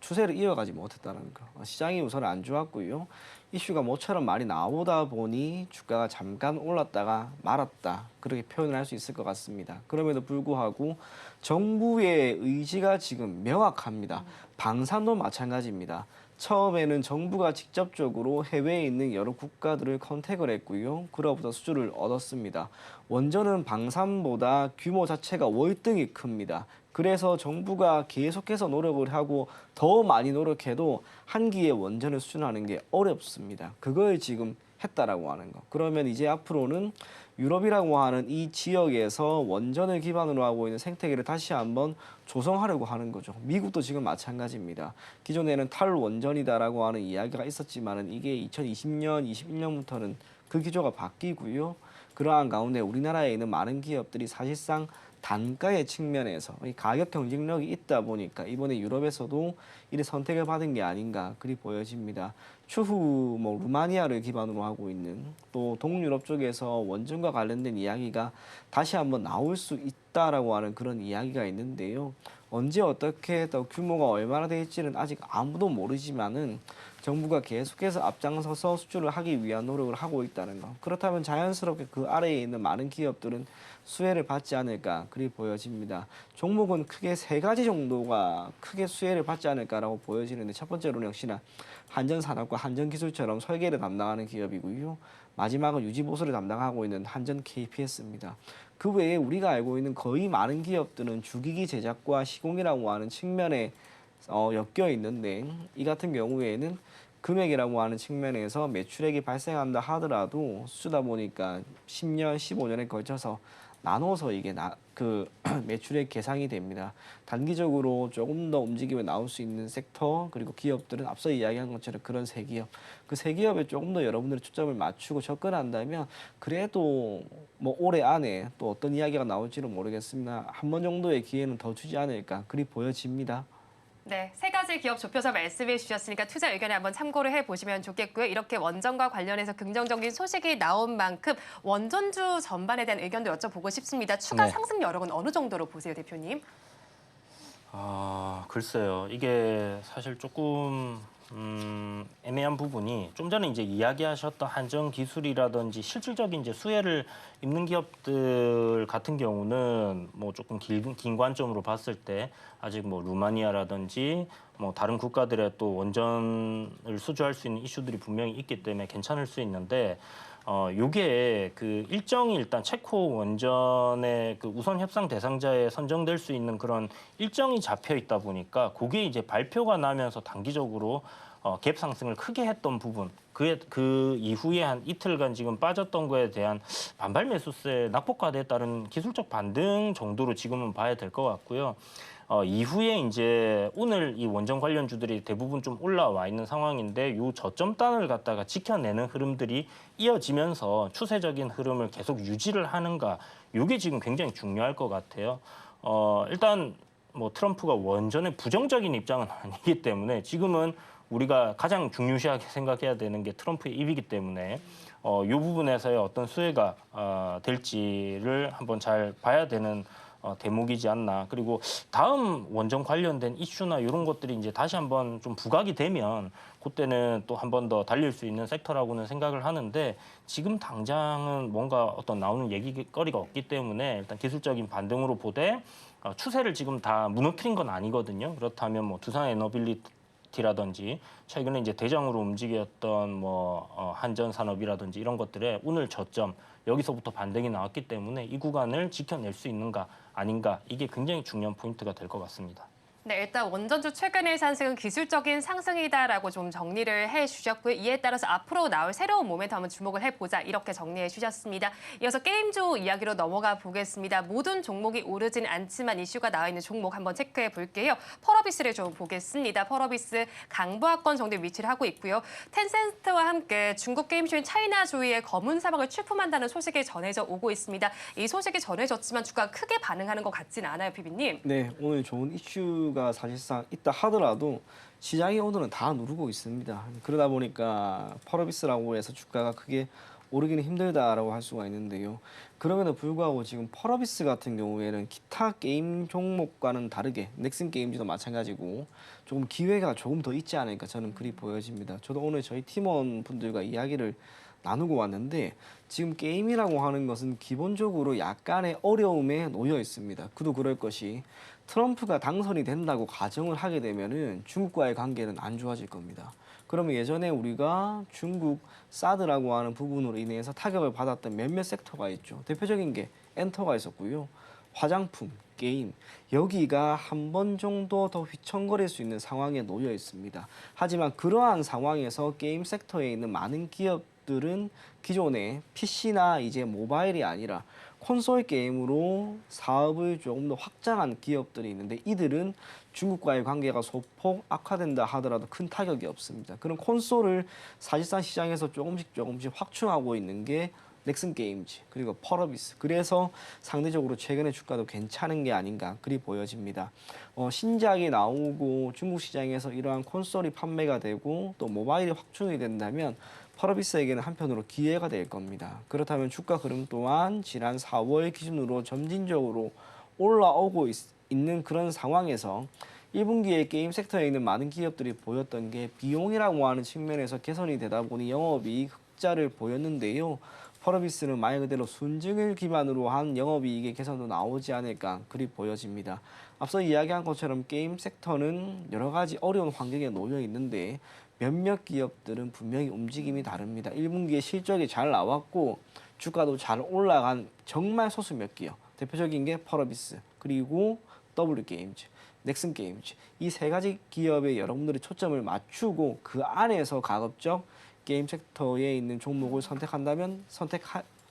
추세를 이어가지 못했다는 거. 시장이 우선 안 좋았고요. 이슈가 모처럼 많이 나오다 보니 주가가 잠깐 올랐다가 말았다, 그렇게 표현을 할 수 있을 것 같습니다. 그럼에도 불구하고 정부의 의지가 지금 명확합니다. 방산도 마찬가지입니다. 처음에는 정부가 직접적으로 해외에 있는 여러 국가들을 컨택을 했고요. 그로부터 수주를 얻었습니다. 원전은 방산보다 규모 자체가 월등히 큽니다. 그래서 정부가 계속해서 노력을 하고 더 많이 노력해도 한 기의 원전을 수준하는 게 어렵습니다. 그걸 지금 했다라고 하는 거. 그러면 이제 앞으로는 유럽이라고 하는 이 지역에서 원전을 기반으로 하고 있는 생태계를 다시 한번 조성하려고 하는 거죠. 미국도 지금 마찬가지입니다. 기존에는 탈원전이다라고 하는 이야기가 있었지만은 이게 2020년, 21년부터는 그 기조가 바뀌고요. 그러한 가운데 우리나라에 있는 많은 기업들이 사실상 단가의 측면에서 가격 경쟁력이 있다 보니까 이번에 유럽에서도 이를 선택을 받은 게 아닌가 그리 보여집니다. 추후 뭐 루마니아를 기반으로 하고 있는 또 동유럽 쪽에서 원전과 관련된 이야기가 다시 한번 나올 수 있다라고 하는 그런 이야기가 있는데요. 언제 어떻게 또 규모가 얼마나 될지는 아직 아무도 모르지만은 정부가 계속해서 앞장서서 수주를 하기 위한 노력을 하고 있다는 거. 그렇다면 자연스럽게 그 아래에 있는 많은 기업들은 수혜를 받지 않을까 그리 보여집니다. 종목은 크게 세 가지 정도가 크게 수혜를 받지 않을까라고 보여지는데, 첫 번째로는 역시나 한전산업과 한전기술처럼 설계를 담당하는 기업이고요. 마지막은 유지보수를 담당하고 있는 한전 KPS입니다. 그 외에 우리가 알고 있는 거의 많은 기업들은 주기기 제작과 시공이라고 하는 측면에 엮여 있는데, 이 같은 경우에는 금액이라고 하는 측면에서 매출액이 발생한다 하더라도 수주다 보니까 10년, 15년에 걸쳐서 나눠서 이게 매출액 계상이 됩니다. 단기적으로 조금 더 움직임이 나올 수 있는 섹터, 그리고 기업들은 앞서 이야기한 것처럼 그런 세 기업, 그 세 기업에 조금 더 여러분들이 초점을 맞추고 접근한다면 그래도 뭐 올해 안에 또 어떤 이야기가 나올지는 모르겠습니다. 한 번 정도의 기회는 더 주지 않을까 그리 보여집니다. 네, 세 가지 기업 좁혀서 말씀해 주셨으니까 투자 의견에 한번 참고를 해보시면 좋겠고요. 이렇게 원전과 관련해서 긍정적인 소식이 나온 만큼 원전주 전반에 대한 의견도 여쭤보고 싶습니다. 추가 네. 상승 여력은 어느 정도로 보세요, 대표님? 글쎄요. 이게 사실 조금 애매한 부분이, 좀 전에 이제 이야기하셨던 한전 기술이라든지 실질적인 이제 수혜를 입는 기업들 같은 경우는 뭐 조금 긴 관점으로 봤을 때 아직 뭐 루마니아라든지 뭐 다른 국가들의 또 원전을 수주할 수 있는 이슈들이 분명히 있기 때문에 괜찮을 수 있는데, 요게 그 일정이 일단 체코 원전의 그 우선 협상 대상자에 선정될 수 있는 그런 일정이 잡혀 있다 보니까 그게 이제 발표가 나면서 단기적으로 갭 상승을 크게 했던 부분, 그 이후에 한 이틀간 지금 빠졌던 거에 대한 반발 매수세 낙폭과대에 따른 기술적 반등 정도로 지금은 봐야 될 것 같고요. 이후에 이제 오늘 이 원전 관련주들이 대부분 좀 올라와 있는 상황인데 요 저점단을 갖다가 지켜내는 흐름들이 이어지면서 추세적인 흐름을 계속 유지를 하는가, 요게 지금 굉장히 중요할 것 같아요. 일단 뭐 트럼프가 원전에 부정적인 입장은 아니기 때문에 지금은 우리가 가장 중요시하게 생각해야 되는 게 트럼프의 입이기 때문에 이 부분에서의 어떤 수혜가 될지를 한번 잘 봐야 되는 대목이지 않나. 그리고 다음 원전 관련된 이슈나 이런 것들이 이제 다시 한번 좀 부각이 되면 그때는 또 한 번 더 달릴 수 있는 섹터라고는 생각을 하는데 지금 당장은 뭔가 어떤 나오는 얘기거리가 없기 때문에 일단 기술적인 반등으로 보되 추세를 지금 다 무너뜨린 건 아니거든요. 그렇다면 뭐 두산 에너빌리티라든지 최근에 이제 대장으로 움직였던 뭐 한전 산업이라든지 이런 것들의 오늘 저점 여기서부터 반등이 나왔기 때문에 이 구간을 지켜낼 수 있는가 아닌가, 이게 굉장히 중요한 포인트가 될 것 같습니다. 네, 일단 원전주 최근의 상승은 기술적인 상승이다라고 좀 정리를 해주셨고요. 이에 따라서 앞으로 나올 새로운 모멘텀 한번 주목을 해보자, 이렇게 정리해 주셨습니다. 이어서 게임주 이야기로 넘어가 보겠습니다. 모든 종목이 오르진 않지만 이슈가 나와 있는 종목 한번 체크해 볼게요. 펄어비스를 좀 보겠습니다. 펄어비스 강보합권 정도에 위치를 하고 있고요. 텐센트와 함께 중국 게임쇼인 차이나조이의 검은 사막을 출품한다는 소식이 전해져 오고 있습니다. 이 소식이 전해졌지만 주가가 크게 반응하는 것 같지는 않아요, 피비님. 네, 오늘 좋은 이슈가 사실상 있다 하더라도 시장이 오늘은 다 누르고 있습니다. 그러다 보니까 펄어비스라고 해서 주가가 크게 오르기는 힘들다라고 할 수가 있는데요. 그럼에도 불구하고 지금 펄어비스 같은 경우에는 기타 게임 종목과는 다르게 넥슨 게임즈도 마찬가지고 조금 기회가 조금 더 있지 않을까, 저는 그리 보여집니다. 저도 오늘 저희 팀원 분들과 이야기를 나누고 왔는데 지금 게임이라고 하는 것은 기본적으로 약간의 어려움에 놓여 있습니다. 그도 그럴 것이 트럼프가 당선이 된다고 가정을 하게 되면은 중국과의 관계는 안 좋아질 겁니다. 그러면 예전에 우리가 중국 사드라고 하는 부분으로 인해서 타격을 받았던 몇몇 섹터가 있죠. 대표적인 게 엔터가 있었고요. 화장품, 게임, 여기가 한 번 정도 더 휘청거릴 수 있는 상황에 놓여 있습니다. 하지만 그러한 상황에서 게임 섹터에 있는 많은 기업들은 기존의 PC나 이제 모바일이 아니라 콘솔 게임으로 사업을 조금 더 확장한 기업들이 있는데 이들은 중국과의 관계가 소폭 악화된다 하더라도 큰 타격이 없습니다. 그런 콘솔을 사실상 시장에서 조금씩 확충하고 있는 게 넥슨 게임즈 그리고 펄어비스. 그래서 상대적으로 최근에 주가도 괜찮은 게 아닌가 그리 보여집니다. 신작이 나오고 중국 시장에서 이러한 콘솔이 판매가 되고 또 모바일이 확충이 된다면 펄어비스에게는 한편으로 기회가 될 겁니다. 그렇다면 주가 흐름 또한 지난 4월 기준으로 점진적으로 올라오고 있는 그런 상황에서 1분기에 게임 섹터에 있는 많은 기업들이 보였던 게 비용이라고 하는 측면에서 개선이 되다 보니 영업이익 흑자를 보였는데요. 펄어비스는 말 그대로 순증을 기반으로 한 영업이익의 개선도 나오지 않을까 그리 보여집니다. 앞서 이야기한 것처럼 게임 섹터는 여러 가지 어려운 환경에 놓여 있는데 몇몇 기업들은 분명히 움직임이 다릅니다. 1분기에 실적이 잘 나왔고 주가도 잘 올라간 정말 소수 몇 기업. 대표적인 게 펄어비스 그리고 W게임즈, 넥슨 게임즈. 이 세 가지 기업에 여러분들이 초점을 맞추고 그 안에서 가급적 게임 섹터에 있는 종목을 선택한다면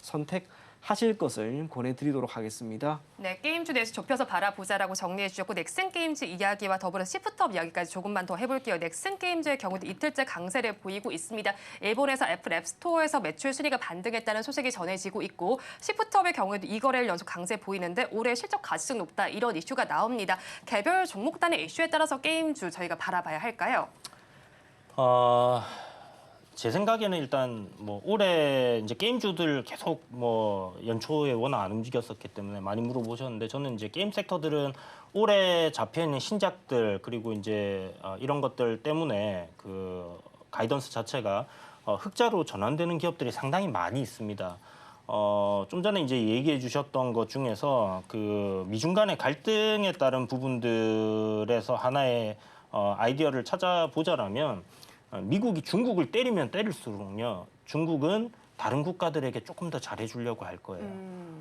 선택하실 것을 권해드리도록 하겠습니다. 네, 게임주 내에서 좁혀서 바라보자라고 정리해 주셨고 넥슨 게임즈 이야기와 더불어 시프트업 이야기까지 조금만 더 해볼게요. 넥슨 게임즈의 경우도 이틀째 강세를 보이고 있습니다. 일본에서 애플 앱스토어에서 매출 순위가 반등했다는 소식이 전해지고 있고 시프트업의 경우에도 2거래일 연속 강세 보이는데 올해 실적 가치성 높다, 이런 이슈가 나옵니다. 개별 종목 단의 이슈에 따라서 게임주 저희가 바라봐야 할까요? 제 생각에는 일단 뭐 올해 이제 게임주들 계속 뭐 연초에 워낙 안 움직였었기 때문에 많이 물어보셨는데 저는 이제 게임 섹터들은 올해 잡혀 있는 신작들 그리고 이제 이런 것들 때문에 그 가이던스 자체가 흑자로 전환되는 기업들이 상당히 많이 있습니다. 좀 전에 이제 얘기해 주셨던 것 중에서 그 미중 간의 갈등에 따른 부분들에서 하나의 아이디어를 찾아보자라면 미국이 중국을 때리면 때릴수록요, 중국은 다른 국가들에게 조금 더 잘해주려고 할 거예요.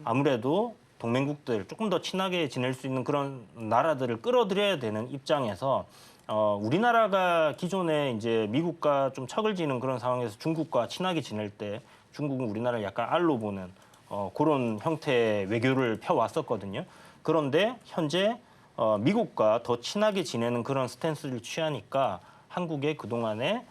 아무래도 동맹국들 조금 더 친하게 지낼 수 있는 그런 나라들을 끌어들여야 되는 입장에서 우리나라가 기존에 이제 미국과 좀 척을 지는 그런 상황에서 중국과 친하게 지낼 때 중국은 우리나라를 약간 알로 보는 그런 형태의 외교를 펴왔었거든요. 그런데 현재 미국과 더 친하게 지내는 그런 스탠스를 취하니까 한국의 그동안에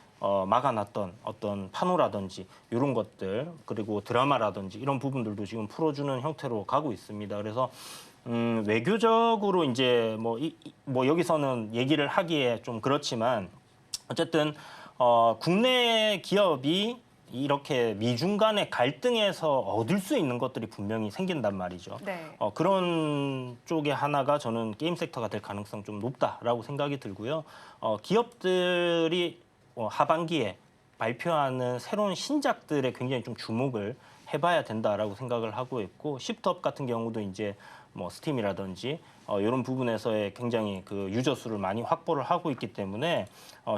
막아놨던 어떤 판호라든지 이런 것들 그리고 드라마라든지 이런 부분들도 지금 풀어주는 형태로 가고 있습니다. 그래서 외교적으로 이제 뭐 여기서는 얘기를 하기에 좀 그렇지만 어쨌든 국내 기업이 이렇게 미중 간의 갈등에서 얻을 수 있는 것들이 분명히 생긴단 말이죠. 네. 그런 쪽에 하나가 저는 게임 섹터가 될 가능성 좀 높다라고 생각이 들고요. 기업들이 하반기에 발표하는 새로운 신작들에 굉장히 좀 주목을 해봐야 된다라고 생각을 하고 있고, 십톱 같은 경우도 이제 뭐 스팀이라든지 이런 부분에서의 굉장히 그 유저 수를 많이 확보를 하고 있기 때문에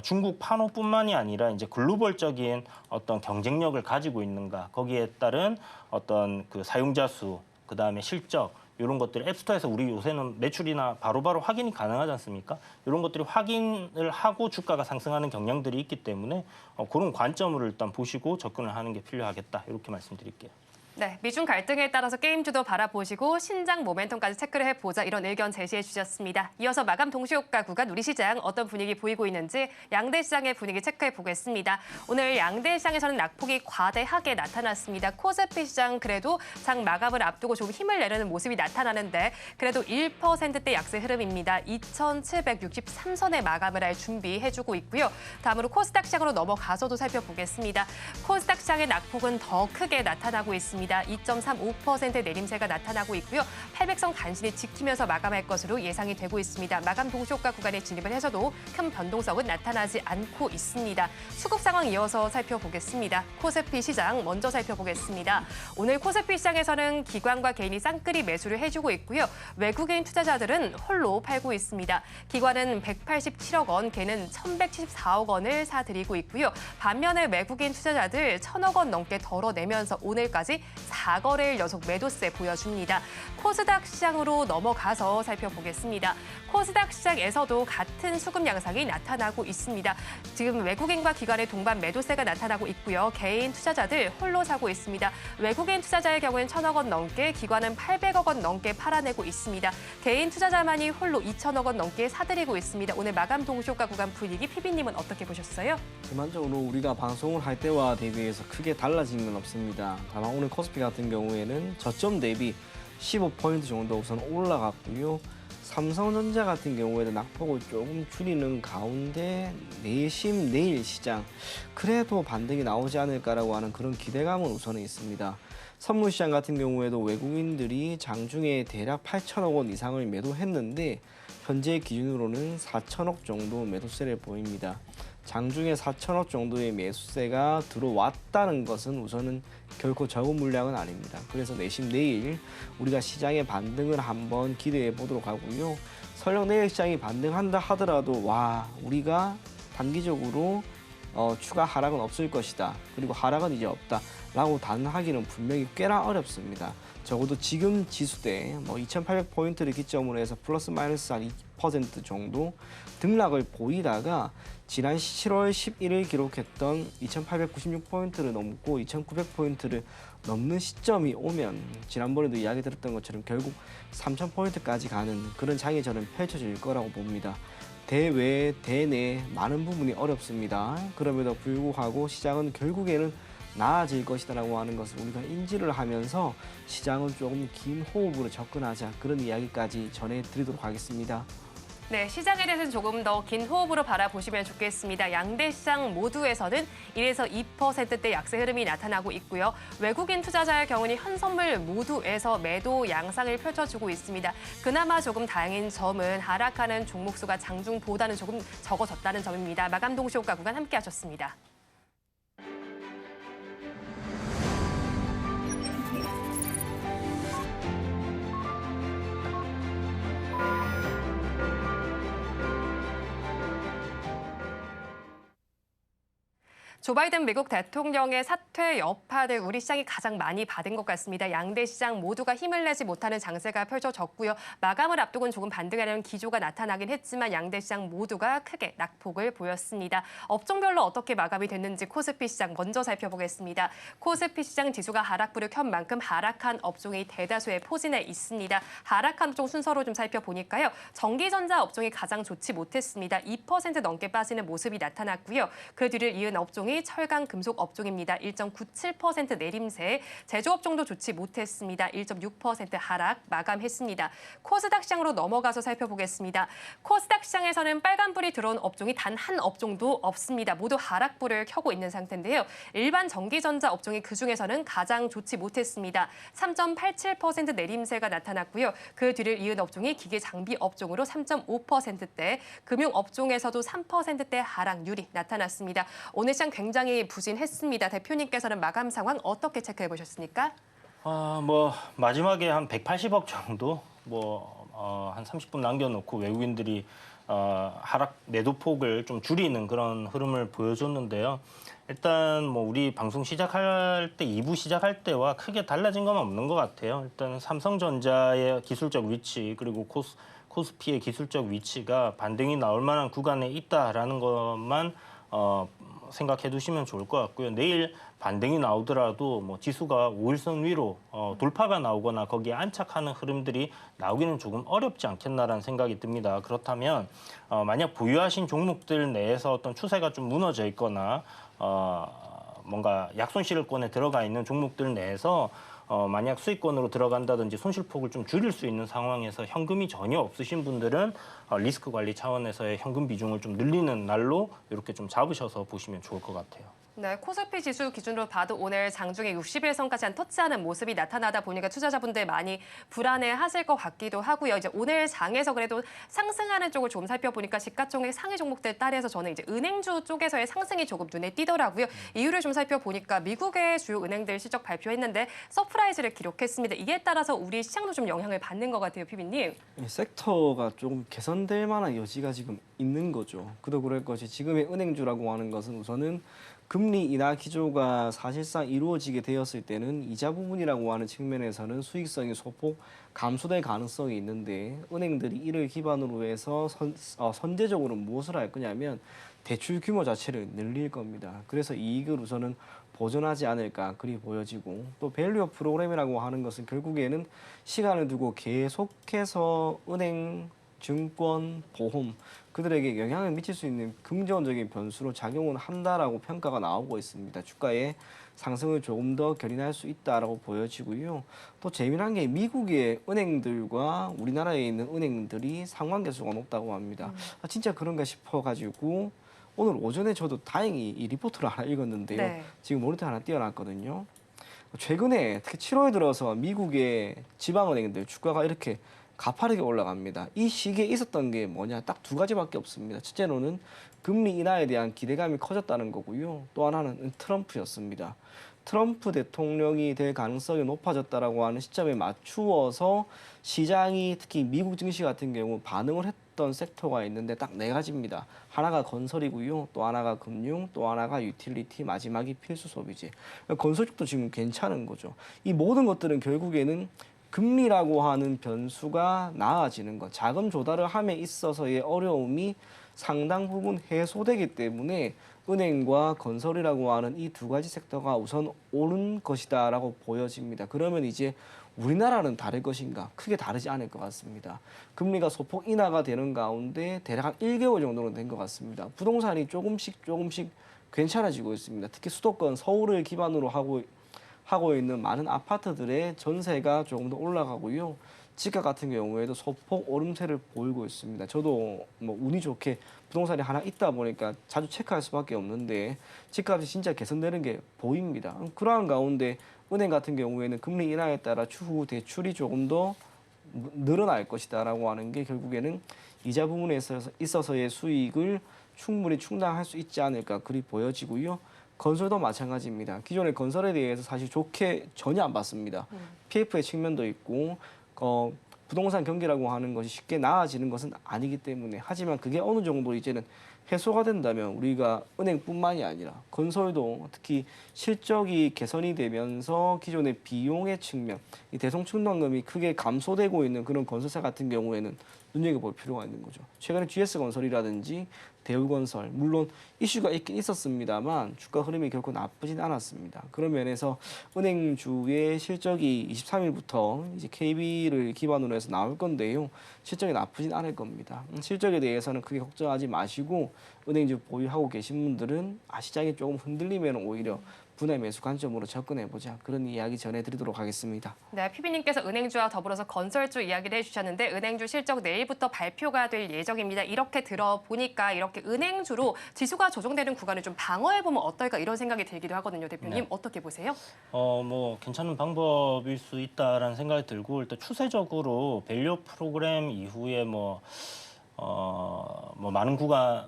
중국 판호뿐만이 아니라 이제 글로벌적인 어떤 경쟁력을 가지고 있는가, 거기에 따른 어떤 그 사용자 수, 그 다음에 실적 이런 것들 앱스토어에서 우리 요새는 매출이나 바로바로 확인이 가능하지 않습니까? 이런 것들이 확인을 하고 주가가 상승하는 경향들이 있기 때문에 그런 관점으로 일단 보시고 접근을 하는 게 필요하겠다, 이렇게 말씀드릴게요. 네, 미중 갈등에 따라서 게임주도 바라보시고 신장 모멘텀까지 체크를 해보자, 이런 의견 제시해 주셨습니다. 이어서 마감 동시효과 구간 우리 시장 어떤 분위기 보이고 있는지 양대 시장의 분위기 체크해 보겠습니다. 오늘 양대 시장에서는 낙폭이 과대하게 나타났습니다. 코스피 시장 그래도 장 마감을 앞두고 조금 힘을 내려는 모습이 나타나는데 그래도 1%대 약세 흐름입니다. 2,763선에 마감을 할 준비해주고 있고요. 다음으로 코스닥 시장으로 넘어가서도 살펴보겠습니다. 코스닥 시장의 낙폭은 더 크게 나타나고 있습니다. 2.35% 내림세가 나타나고 있고요. 800선 간신히 지키면서 마감할 것으로 예상이 되고 있습니다. 마감 동시효과 구간에 진입을 해서도 큰 변동성은 나타나지 않고 있습니다. 수급 상황 이어서 살펴보겠습니다. 코스피 시장 먼저 살펴보겠습니다. 오늘 코스피 시장에서는 기관과 개인이 쌍끌이 매수를 해주고 있고요. 외국인 투자자들은 홀로 팔고 있습니다. 기관은 187억 원, 개는 1,174억 원을 사들이고 있고요. 반면에 외국인 투자자들 1,000억 원 넘게 덜어내면서 오늘까지 4거래일 연속 매도세 보여줍니다. 코스닥 시장으로 넘어가서 살펴보겠습니다. 코스닥 시장에서도 같은 수급 양상이 나타나고 있습니다. 지금 외국인과 기관의 동반 매도세가 나타나고 있고요. 개인 투자자들 홀로 사고 있습니다. 외국인 투자자의 경우엔 1,000억 원 넘게, 기관은 800억 원 넘게 팔아내고 있습니다. 개인 투자자만이 홀로 2,000억 원 넘게 사들이고 있습니다. 오늘 마감 동시효과 구간 분위기 PB님은 어떻게 보셨어요? 전반적으로 우리가 방송을 할 때와 대비해서 크게 달라진 건 없습니다. 다만 오늘 코스피 같은 경우에는 저점 대비 15포인트 정도 우선 올라갔고요. 삼성전자 같은 경우에는 낙폭을 조금 줄이는 가운데 내심 내일 시장 그래도 반등이 나오지 않을까라고 하는 그런 기대감은 우선은 있습니다. 선물시장 같은 경우에도 외국인들이 장중에 대략 8천억 원 이상을 매도했는데 현재 기준으로는 4천억 정도 매도세를 보입니다. 장중에 4천억 정도의 매수세가 들어왔다는 것은 우선은 결코 적은 물량은 아닙니다. 그래서 내심 내일 우리가 시장의 반등을 한번 기대해 보도록 하고요. 설령 내일 시장이 반등한다 하더라도 우리가 단기적으로 추가 하락은 없을 것이다. 그리고 하락은 이제 없다. 라고 단하기는 분명히 꽤나 어렵습니다. 적어도 지금 지수대 2,800포인트를 기점으로 해서 플러스 마이너스 한 2% 정도 등락을 보이다가 지난 7월 11일 기록했던 2,896포인트를 넘고 2,900포인트를 넘는 시점이 오면 지난번에도 이야기 드렸던 것처럼 결국 3,000포인트까지 가는 그런 장이 저는 펼쳐질 거라고 봅니다. 대외, 대내 많은 부분이 어렵습니다. 그럼에도 불구하고 시장은 결국에는 나아질 것이다라고 하는 것을 우리가 인지를 하면서 시장은 조금 긴 호흡으로 접근하자, 그런 이야기까지 전해드리도록 하겠습니다. 네, 시장에 대해서는 조금 더 긴 호흡으로 바라보시면 좋겠습니다. 양대 시장 모두에서는 1에서 2%대 약세 흐름이 나타나고 있고요. 외국인 투자자의 경우는 현선물 모두에서 매도 양상을 펼쳐주고 있습니다. 그나마 조금 다행인 점은 하락하는 종목 수가 장중보다는 조금 적어졌다는 점입니다. 마감 동시효과 구간 함께 하셨습니다. 조 바이든 미국 대통령의 사퇴 여파를 우리 시장이 가장 많이 받은 것 같습니다. 양대 시장 모두가 힘을 내지 못하는 장세가 펼쳐졌고요. 마감을 앞두고는 조금 반등하려는 기조가 나타나긴 했지만 양대 시장 모두가 크게 낙폭을 보였습니다. 업종별로 어떻게 마감이 됐는지 코스피 시장 먼저 살펴보겠습니다. 코스피 시장 지수가 하락부를 켠 만큼 하락한 업종이 대다수의 포진해 있습니다. 하락한 업종 순서로 좀 살펴보니까요. 전기전자 업종이 가장 좋지 못했습니다. 2% 넘게 빠지는 모습이 나타났고요. 그 뒤를 이은 업종이 철강 금속 업종입니다. 1.97% 내림세, 제조업종도 좋지 못했습니다. 1.6% 하락 마감했습니다. 코스닥 시장으로 넘어가서 살펴보겠습니다. 코스닥 시장에서는 빨간불이 들어온 업종이 단 한 업종도 없습니다. 모두 하락불을 켜고 있는 상태인데요. 일반 전기전자 업종이 그중에서는 가장 좋지 못했습니다. 3.87% 내림세가 나타났고요. 그 뒤를 이은 업종이 기계 장비 업종으로 3.5%대, 금융 업종에서도 3%대 하락률이 나타났습니다. 오늘 시장 굉장히 부진했습니다. 대표님께서는 마감 상황 어떻게 체크해 보셨습니까? 마지막에 한 180억 정도 한 30분 남겨놓고 외국인들이 하락 매도폭을 좀 줄이는 그런 흐름을 보여줬는데요. 일단 우리 방송 시작할 때 2부 시작할 때와 크게 달라진 건 없는 것 같아요. 일단 삼성전자의 기술적 위치 그리고 코스피의 기술적 위치가 반등이 나올 만한 구간에 있다라는 것만 생각해 두시면 좋을 것 같고요. 내일 반등이 나오더라도 지수가 5일선 위로 돌파가 나오거나 거기에 안착하는 흐름들이 나오기는 조금 어렵지 않겠나라는 생각이 듭니다. 그렇다면 만약 보유하신 종목들 내에서 어떤 추세가 좀 무너져 있거나 뭔가 약손실권에 들어가 있는 종목들 내에서 만약 수익권으로 들어간다든지 손실폭을 좀 줄일 수 있는 상황에서 현금이 전혀 없으신 분들은 리스크 관리 차원에서의 현금 비중을 좀 늘리는 날로 이렇게 좀 잡으셔서 보시면 좋을 것 같아요. 네, 코스피 지수 기준으로 봐도 오늘 장중에 60일선까지 한 터치하는 모습이 나타나다 보니까 투자자분들 많이 불안해하실 것 같기도 하고요. 이제 오늘 장에서 그래도 상승하는 쪽을 좀 살펴보니까 시가총액 상위 종목들 따라서 저는 이제 은행주 쪽에서의 상승이 조금 눈에 띄더라고요. 이유를 좀 살펴보니까 미국의 주요 은행들 실적 발표했는데 서프라이즈를 기록했습니다. 이에 따라서 우리 시장도 좀 영향을 받는 것 같아요, 피비님. 섹터가 조금 개선될 만한 여지가 지금 있는 거죠. 그도 그럴 것이 지금의 은행주라고 하는 것은 우선은 금리 인하 기조가 사실상 이루어지게 되었을 때는 이자 부분이라고 하는 측면에서는 수익성이 소폭 감소될 가능성이 있는데 은행들이 이를 기반으로 해서 선제적으로 무엇을 할 거냐면 대출 규모 자체를 늘릴 겁니다. 그래서 이익을 우선은 보존하지 않을까 그리 보여지고 또 밸류업 프로그램이라고 하는 것은 결국에는 시간을 두고 계속해서 은행, 증권, 보험 그들에게 영향을 미칠 수 있는 긍정적인 변수로 작용을 한다라고 평가가 나오고 있습니다. 주가의 상승을 조금 더 견인할 수 있다라고 보여지고요. 또 재미난 게 미국의 은행들과 우리나라에 있는 은행들이 상관계수가 높다고 합니다. 진짜 그런가 싶어가지고 오늘 오전에 저도 다행히 이 리포트를 하나 읽었는데요. 네. 지금 모니터 하나 띄워놨거든요. 최근에 특히 7월 들어서 미국의 지방은행들 주가가 이렇게 가파르게 올라갑니다. 이 시기에 있었던 게 뭐냐? 딱 두 가지밖에 없습니다. 첫째로는 금리 인하에 대한 기대감이 커졌다는 거고요. 또 하나는 트럼프였습니다. 트럼프 대통령이 될 가능성이 높아졌다라고 하는 시점에 맞추어서 시장이 특히 미국 증시 같은 경우 반응을 했던 섹터가 있는데 딱 네 가지입니다. 하나가 건설이고요. 또 하나가 금융, 또 하나가 유틸리티, 마지막이 필수 소비재. 건설 쪽도 지금 괜찮은 거죠. 이 모든 것들은 결국에는 금리라고 하는 변수가 나아지는 것, 자금 조달을 함에 있어서의 어려움이 상당 부분 해소되기 때문에 은행과 건설이라고 하는 이 두 가지 섹터가 우선 오른 것이다라고 보여집니다. 그러면 이제 우리나라는 다를 것인가? 크게 다르지 않을 것 같습니다. 금리가 소폭 인하가 되는 가운데 대략 한 1개월 정도는 된 것 같습니다. 부동산이 조금씩 괜찮아지고 있습니다. 특히 수도권 서울을 기반으로 하고 있는 많은 아파트들의 전세가 조금 더 올라가고요. 지가 같은 경우에도 소폭 오름세를 보이고 있습니다. 저도 운이 좋게 부동산이 하나 있다 보니까 자주 체크할 수밖에 없는데 집값이 진짜 개선되는 게 보입니다. 그러한 가운데 은행 같은 경우에는 금리 인하에 따라 추후 대출이 조금 더 늘어날 것이다라고 하는 게 결국에는 이자 부분에 있어서의 수익을 충분히 충당할 수 있지 않을까 그리 보여지고요. 건설도 마찬가지입니다. 기존의 건설에 대해서 사실 좋게 전혀 안 봤습니다. PF의 측면도 있고 부동산 경기라고 하는 것이 쉽게 나아지는 것은 아니기 때문에 하지만 그게 어느 정도 이제는 해소가 된다면 우리가 은행뿐만이 아니라 건설도 특히 실적이 개선이 되면서 기존의 비용의 측면, 이 대성충당금이 크게 감소되고 있는 그런 건설사 같은 경우에는 눈여겨볼 필요가 있는 거죠. 최근에 GS건설이라든지 대우건설, 물론 이슈가 있긴 있었습니다만 주가 흐름이 결코 나쁘진 않았습니다. 그런 면에서 은행주의 실적이 23일부터 이제 KB를 기반으로 해서 나올 건데요. 실적이 나쁘진 않을 겁니다. 실적에 대해서는 크게 걱정하지 마시고 은행주 보유하고 계신 분들은 시장이 조금 흔들리면 오히려 분할 매수 관점으로 접근해보자. 그런 이야기 전해드리도록 하겠습니다. 네, PB님께서 은행주와 더불어서 건설주 이야기를 해주셨는데 은행주 실적 내일부터 발표가 될 예정입니다. 이렇게 들어보니까 이렇게 은행주로 지수가 조정되는 구간을 좀 방어해보면 어떨까 이런 생각이 들기도 하거든요. 대표님 네. 어떻게 보세요? 뭐 괜찮은 방법일 수 있다라는 생각이 들고 일단 추세적으로 밸류 프로그램 이후에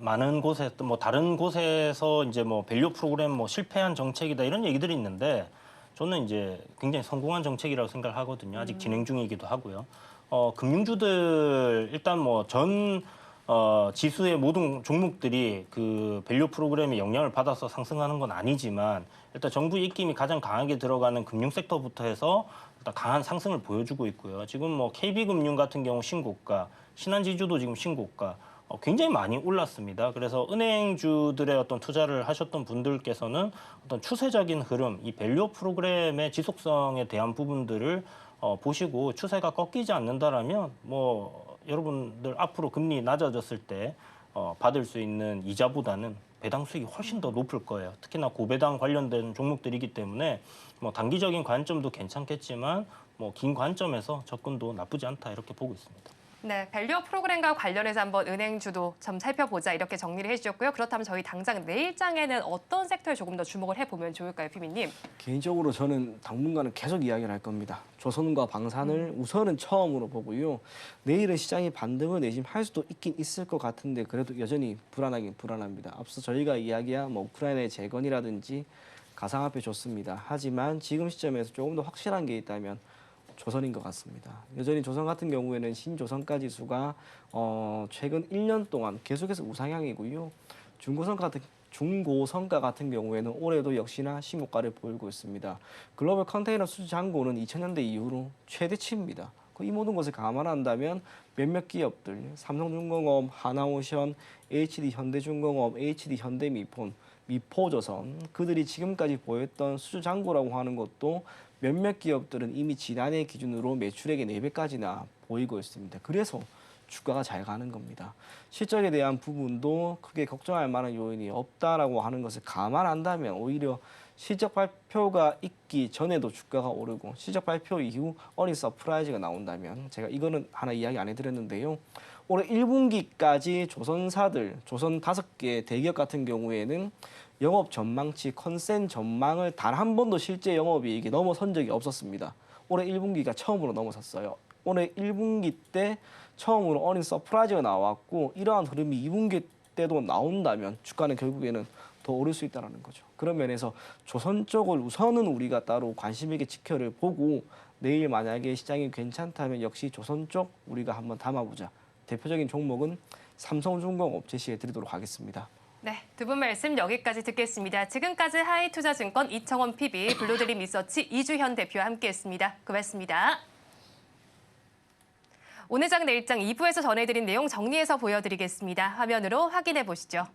많은 곳에 또 다른 곳에서 이제 밸류 프로그램 실패한 정책이다 이런 얘기들이 있는데 저는 이제 굉장히 성공한 정책이라고 생각을 하거든요. 아직 진행 중이기도 하고요. 금융주들 일단 전 지수의 모든 종목들이 그 밸류 프로그램의 영향을 받아서 상승하는 건 아니지만 일단 정부 입김이 가장 강하게 들어가는 금융 섹터부터 해서 일단 강한 상승을 보여주고 있고요. 지금 KB금융 같은 경우 신고가, 신한지주도 지금 신고가 굉장히 많이 올랐습니다. 그래서 은행주들의 어떤 투자를 하셨던 분들께서는 어떤 추세적인 흐름, 이 밸류 프로그램의 지속성에 대한 부분들을 보시고 추세가 꺾이지 않는다라면 여러분들 앞으로 금리 낮아졌을 때 받을 수 있는 이자보다는 배당 수익이 훨씬 더 높을 거예요. 특히나 고배당 관련된 종목들이기 때문에 단기적인 관점도 괜찮겠지만 긴 관점에서 접근도 나쁘지 않다 이렇게 보고 있습니다. 네, 밸류업 프로그램과 관련해서 한번 은행주도 좀 살펴보자 이렇게 정리를 해주셨고요. 그렇다면 저희 당장 내일장에는 어떤 섹터에 조금 더 주목을 해보면 좋을까요, 피비님? 개인적으로 저는 당분간은 계속 이야기를 할 겁니다. 조선과 방산을 우선은 처음으로 보고요. 내일은 시장이 반등을 내심할 수도 있긴 있을 것 같은데 그래도 여전히 불안하긴 불안합니다. 앞서 저희가 이야기한 우크라이나의 재건이라든지 가상화폐 좋습니다. 하지만 지금 시점에서 조금 더 확실한 게 있다면 조선인 것 같습니다. 여전히 조선 같은 경우에는 신조선가 지수가 최근 1년 동안 계속해서 우상향이고요. 중고성가 같은 경우에는 올해도 역시나 신고가를 보이고 있습니다. 글로벌 컨테이너 수주 잔고는 2000년대 이후로 최대치입니다. 이 모든 것을 감안한다면 몇몇 기업들, 삼성중공업, 하나오션, HD현대중공업, HD현대미폰, 미포조선 그들이 지금까지 보였던 수주 잔고라고 하는 것도 몇몇 기업들은 이미 지난해 기준으로 매출액의 4배까지나 보이고 있습니다. 그래서 주가가 잘 가는 겁니다. 실적에 대한 부분도 크게 걱정할 만한 요인이 없다라고 하는 것을 감안한다면 오히려 실적 발표가 있기 전에도 주가가 오르고 실적 발표 이후 어닝 서프라이즈가 나온다면 제가 이거는 하나 이야기 안 해드렸는데요. 올해 1분기까지 조선사들, 조선 5개 대기업 같은 경우에는 영업 전망치 컨센 전망을 단 한 번도 실제 영업이익이 넘어선 적이 없었습니다. 올해 1분기가 처음으로 넘어섰어요. 올해 1분기 때 처음으로 어닝 서프라이즈가 나왔고 이러한 흐름이 2분기 때도 나온다면 주가는 결국에는 더 오를 수 있다는 거죠. 그런 면에서 조선 쪽을 우선은 우리가 따로 관심 있게 지켜를 보고 내일 만약에 시장이 괜찮다면 역시 조선 쪽 우리가 한번 담아보자. 대표적인 종목은 삼성중공업 제시해드리도록 하겠습니다. 네, 두 분 말씀 여기까지 듣겠습니다. 지금까지 하이투자증권 이청원 PB, 블루드림 리서치 이주현 대표와 함께했습니다. 고맙습니다. 오늘 장 내일장 2부에서 전해드린 내용 정리해서 보여드리겠습니다. 화면으로 확인해 보시죠.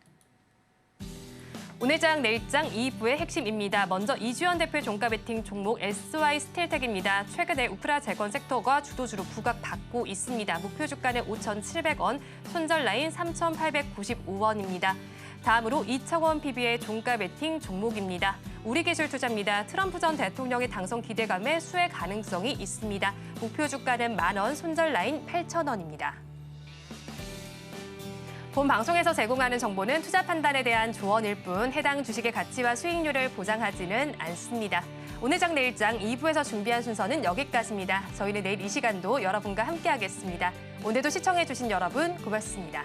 오늘 장 내일장 2부의 핵심입니다. 먼저 이주현 대표의 종가 베팅 종목 SY스틸텍입니다. 최근에 우크라 재건 섹터가 주도주로 부각받고 있습니다. 목표 주가는 5,700원, 손절 라인 3,895원입니다. 다음으로 이청원 PB의 종가 베팅 종목입니다. 우리기술투자입니다. 트럼프 전 대통령의 당선 기대감에 수혜 가능성이 있습니다. 목표 주가는 10,000원, 손절 라인 8,000원입니다. 본 방송에서 제공하는 정보는 투자 판단에 대한 조언일 뿐 해당 주식의 가치와 수익률을 보장하지는 않습니다. 오늘 장 내일장 2부에서 준비한 순서는 여기까지입니다. 저희는 내일 이 시간도 여러분과 함께하겠습니다. 오늘도 시청해주신 여러분 고맙습니다.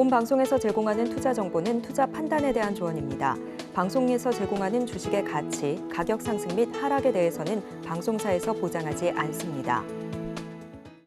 본 방송에서 제공하는 투자 정보는 투자 판단에 대한 조언입니다. 방송에서 제공하는 주식의 가치, 가격 상승 및 하락에 대해서는 방송사에서 보장하지 않습니다.